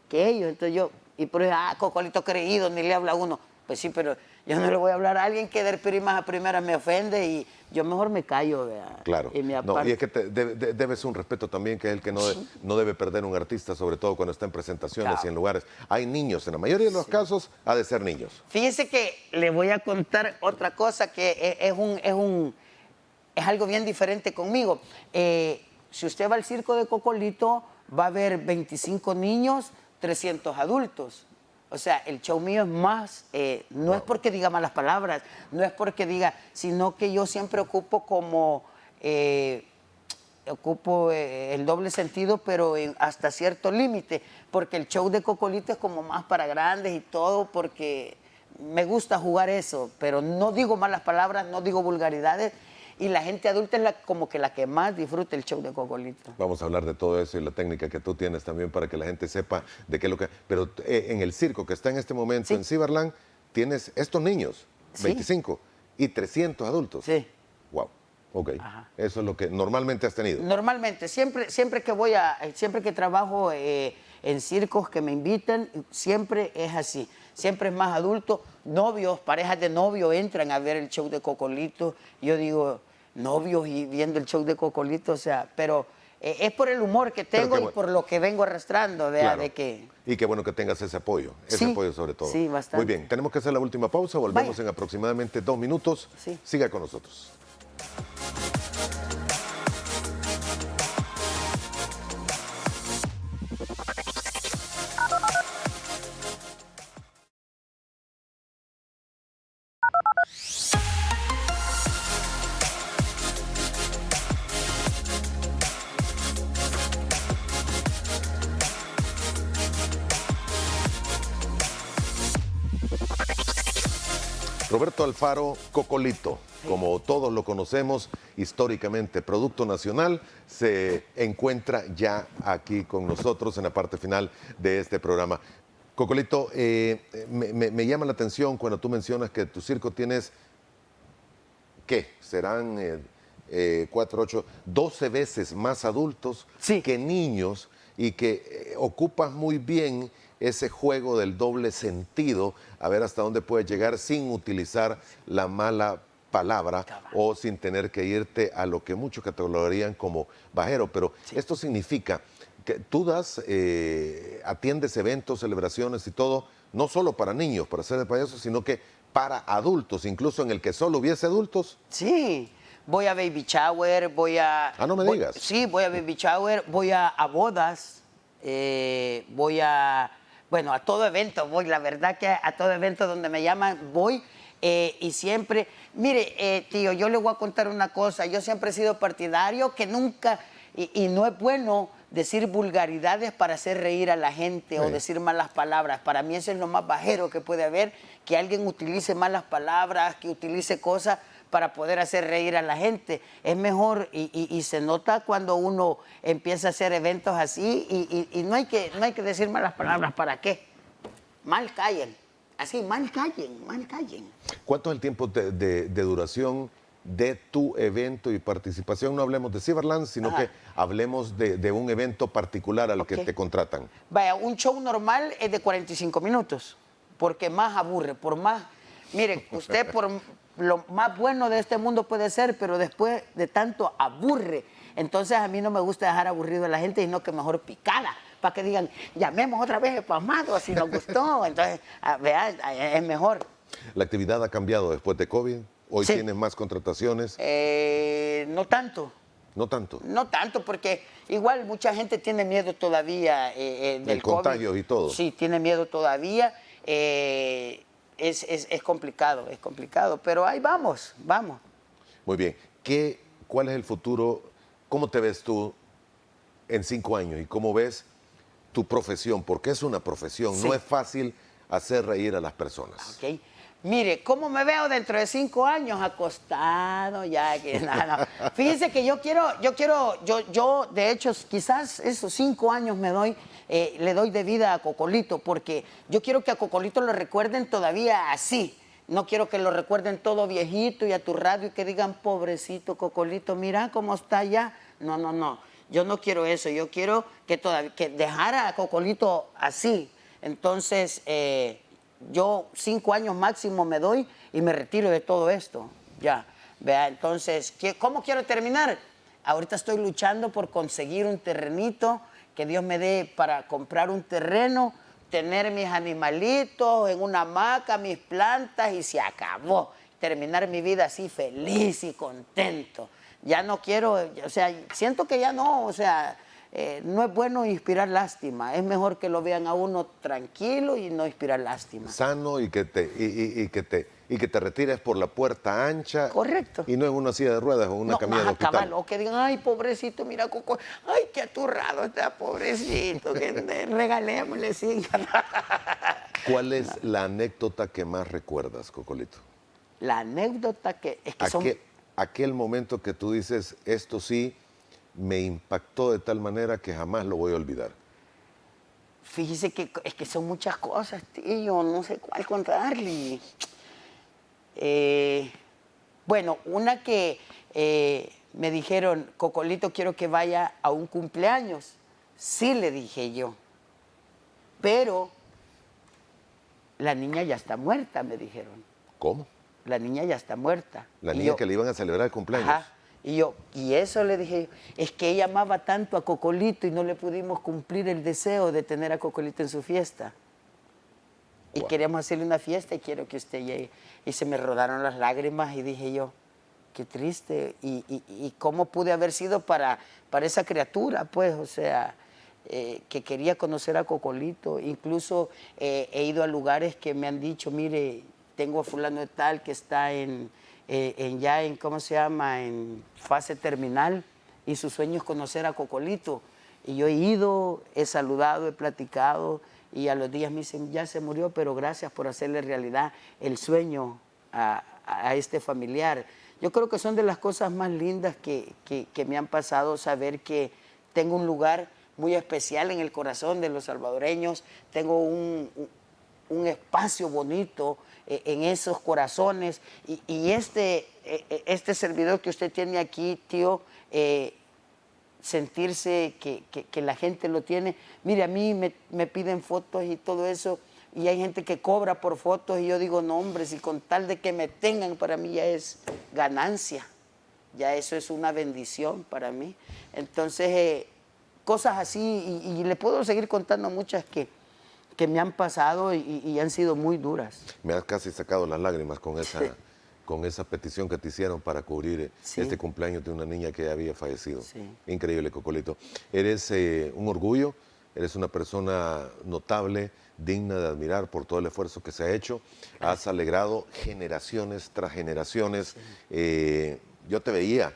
que ellos, entonces yo, y por eso, Cocolito creído, ni le habla a uno. Pues sí, pero yo no le voy a hablar a alguien que de primas a primeras me ofende y yo mejor me callo, vea. Claro. Y me no, y es que debes un respeto también, que es el que no debe perder un artista, sobre todo cuando está en presentaciones claro. y en lugares. Hay niños, en la mayoría de los casos ha de ser niños. Fíjese que le voy a contar otra cosa que es algo bien diferente conmigo. Si usted va al circo de Cocolito, va a ver 25 niños, 300 adultos. O sea, el show mío es más, no es porque diga malas palabras, no es porque diga, sino que yo siempre ocupo el doble sentido, pero hasta cierto límite, porque el show de Cocolito es como más para grandes y todo, porque me gusta jugar eso, pero no digo malas palabras, no digo vulgaridades, y la gente adulta es como que la que más disfruta el show de Cocolito. Vamos a hablar de todo eso y la técnica que tú tienes también para que la gente sepa de qué es lo que... Pero en el circo que está en este momento, sí. En Ciberland, tienes estos niños, sí. 25, y 300 adultos. Sí. Wow. Ok. Ajá. Eso es lo que normalmente has tenido. Normalmente, siempre que trabajo en circos que me invitan, siempre es así. Siempre es más adulto. Novios, parejas de novios entran a ver el show de Cocolito. Yo digo, novios y viendo el show de Cocolito, o sea, pero es por el humor que tengo y por lo que vengo arrastrando, vea, claro. De que... Y qué bueno que tengas ese apoyo sobre todo. Sí, bastante. Muy bien, tenemos que hacer la última pausa, volvemos en aproximadamente 2 minutos. Sí. Siga con nosotros. Roberto Alfaro Cocolito, como todos lo conocemos históricamente, producto nacional, se encuentra ya aquí con nosotros en la parte final de este programa. Cocolito, me llama la atención cuando tú mencionas que tu circo tienes, ¿qué? Serán 4, 8, 12 veces más adultos Sí. que niños y que ocupas muy bien ese juego del doble sentido, a ver hasta dónde puedes llegar sin utilizar la mala palabra o sin tener que irte a lo que muchos catalogarían como bajero. Pero esto significa que tú atiendes eventos, celebraciones y todo, no solo para niños, para ser de payaso, sino que para adultos, incluso en el que solo hubiese adultos. Sí, voy a baby shower, voy a... Ah, no me voy- digas. Sí, voy a baby shower, voy a bodas, voy a... Bueno, a todo evento voy, la verdad que a todo evento donde me llaman voy y siempre... Mire, tío, yo le voy a contar una cosa, yo siempre he sido partidario que nunca, y no es bueno decir vulgaridades para hacer reír a la gente o Sí. decir malas palabras. Para mí eso es lo más bajero que puede haber, que alguien utilice malas palabras, que utilice cosas para poder hacer reír a la gente. Es mejor y se nota cuando uno empieza a hacer eventos así y no hay que decir malas palabras. ¿Para qué? Mal callen. Así, mal callen, mal callen. ¿Cuánto es el tiempo de duración de tu evento y participación? No hablemos de Cyberland, sino Ajá. que hablemos de un evento particular al que Ok. te contratan. Vaya, un show normal es de 45 minutos, porque más aburre, por más... Mire, usted por lo más bueno de este mundo puede ser, pero después de tanto aburre. Entonces a mí no me gusta dejar aburrido a la gente, sino que mejor picada, para que digan, llamemos otra vez el pasmado, si nos gustó. Entonces, vea, es mejor. ¿La actividad ha cambiado después de COVID? ¿Hoy Sí. tienes más contrataciones? No tanto. No tanto. No tanto, porque igual mucha gente tiene miedo todavía del Del COVID. contagio y todo. Sí, tiene miedo todavía. Es complicado, pero ahí vamos. Muy bien. ¿Cuál es el futuro? ¿Cómo te ves tú en 5 años? ¿Y cómo ves tu profesión? Porque es una profesión. Sí. No es fácil hacer reír a las personas. ¿Ok? Mire, ¿cómo me veo dentro de 5 años? Acostado, ya que nada. No. Fíjense que yo de hecho, quizás esos 5 años le doy de vida a Cocolito, porque yo quiero que a Cocolito lo recuerden todavía así. No quiero que lo recuerden todo viejito y a tu radio y que digan, pobrecito Cocolito, mira cómo está ya. No. Yo no quiero eso. Yo quiero que dejara a Cocolito así. Entonces, yo 5 años máximo me doy y me retiro de todo esto. Ya, vea, entonces, ¿cómo quiero terminar? Ahorita estoy luchando por conseguir un terrenito, que Dios me dé para comprar un terreno, tener mis animalitos en una hamaca, mis plantas y se acabó. Terminar mi vida así feliz y contento. Ya no quiero, o sea, siento que ya no, o sea... no es bueno inspirar lástima, es mejor que lo vean a uno tranquilo y no inspirar lástima. Sano y que te retires por la puerta ancha. Correcto. Y no en una silla de ruedas o en una No, camilla de más hospital. cabal, o que digan, ay, pobrecito, mira, Coco, ay, qué aturrado está, pobrecito, que regalémosle 5. ¿Cuál es la anécdota que más recuerdas, Cocolito? La anécdota es que son... Aquel momento que tú dices, esto sí me impactó de tal manera que jamás lo voy a olvidar. Fíjese que es que son muchas cosas, tío, no sé cuál contarle. Bueno, una que me dijeron, Cocolito, quiero que vaya a un cumpleaños. Sí, le dije yo. Pero la niña ya está muerta, me dijeron. ¿Cómo? La niña ya está muerta. La Y niña yo, que le iban a celebrar el cumpleaños. ajá. Y eso le dije, es que ella amaba tanto a Cocolito y no le pudimos cumplir el deseo de tener a Cocolito en su fiesta. Y Wow. queremos hacerle una fiesta y quiero que usted llegue. Y se me rodaron las lágrimas y dije yo, qué triste. Y cómo pude haber sido para esa criatura, pues, o sea, que quería conocer a Cocolito. Incluso he ido a lugares que me han dicho, mire, tengo a fulano de tal que está ¿cómo se llama? En fase terminal y su sueño es conocer a Cocolito. Y yo he ido, he saludado, he platicado y a los días me dicen, ya se murió, pero gracias por hacerle realidad el sueño a este familiar. Yo creo que son de las cosas más lindas que me han pasado, saber que tengo un lugar muy especial en el corazón de los salvadoreños, tengo un espacio bonito en esos corazones y este servidor que usted tiene aquí, tío, sentirse que la gente lo tiene. Mire, a mí me piden fotos y todo eso, y hay gente que cobra por fotos y yo digo, no, hombre, si con tal de que me tengan, para mí ya es ganancia, ya eso es una bendición para mí. Entonces, cosas así, y le puedo seguir contando muchas que me han pasado y han sido muy duras. Me has casi sacado las lágrimas con esa petición que te hicieron para cubrir este cumpleaños de una niña que había fallecido. Sí. Increíble, Cocolito. Eres un orgullo, eres una persona notable, digna de admirar por todo el esfuerzo que se ha hecho. Has alegrado generaciones tras generaciones. Yo te veía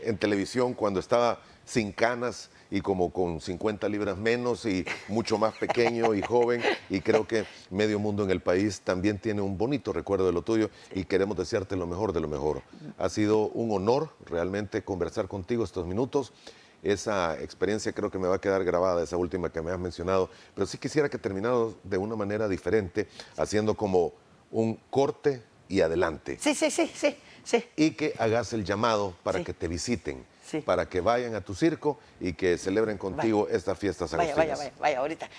en televisión cuando estaba sin canas y como con 50 libras menos y mucho más pequeño y joven, y creo que medio mundo en el país también tiene un bonito recuerdo de lo tuyo y queremos desearte lo mejor de lo mejor. Ha sido un honor realmente conversar contigo estos minutos. Esa experiencia creo que me va a quedar grabada, esa última que me has mencionado, pero sí quisiera que terminara de una manera diferente, haciendo como un corte y adelante. Sí. Y que hagas el llamado para que te visiten, para que vayan a tu circo y que celebren contigo estas fiestas agustinas. Vaya, ahorita.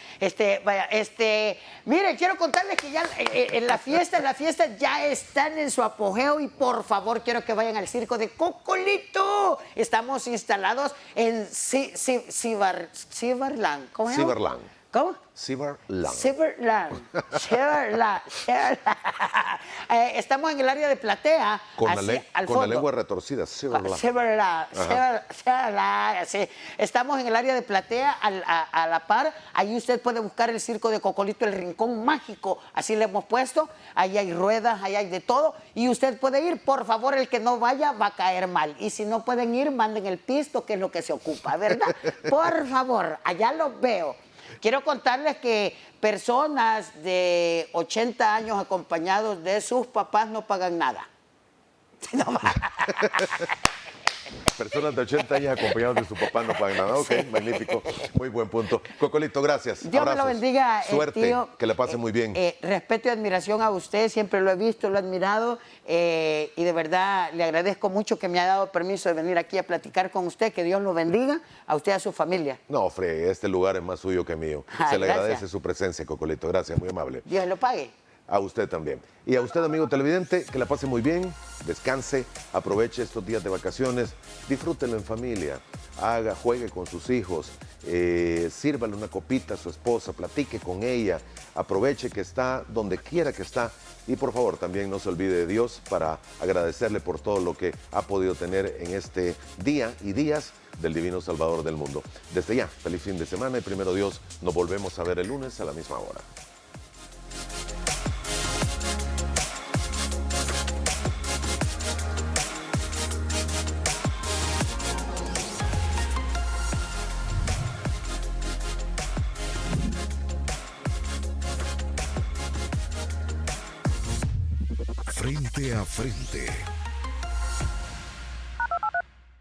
Mire, quiero contarles que ya en la fiesta ya están en su apogeo y por favor quiero que vayan al circo de Cocolito. Estamos instalados en Ciberland. ¿Cómo se llama? Ciberland. ¿Cómo? Ciberland. Estamos en el área de platea. Con al la fondo. lengua retorcida. Ciberland. Sí. Estamos en el área de platea a la par. Ahí usted puede buscar el circo de Cocolito, el rincón mágico. Así le hemos puesto. Ahí hay ruedas, ahí hay de todo. Y usted puede ir. Por favor, el que no vaya va a caer mal. Y si no pueden ir, manden el pisto, que es lo que se ocupa, ¿verdad? Por favor, allá los veo. Quiero contarles que personas de 80 años acompañados de sus papás no pagan nada. Personas de 80 años acompañados de su papá no pagan nada. Ok, magnífico. Muy buen punto. Cocolito, gracias. Dios Abrazos. me lo bendiga, Suerte, tío. que le pase muy bien. Respeto y admiración a usted, siempre lo he visto, lo he admirado y de verdad le agradezco mucho que me haya dado permiso de venir aquí a platicar con usted. Que Dios lo bendiga a usted y a su familia. No, Fre, este lugar es más suyo que mío. Se le agradece su presencia, Cocolito. Gracias, muy amable. Dios lo pague. A usted también. Y a usted, amigo televidente, que la pase muy bien, descanse, aproveche estos días de vacaciones, disfrútenlo en familia, juegue con sus hijos, sírvale una copita a su esposa, platique con ella, aproveche que está donde quiera que está y por favor también no se olvide de Dios para agradecerle por todo lo que ha podido tener en este día y días del Divino Salvador del mundo. Desde ya, feliz fin de semana y primero Dios, nos volvemos a ver el lunes a la misma hora. Frente a frente.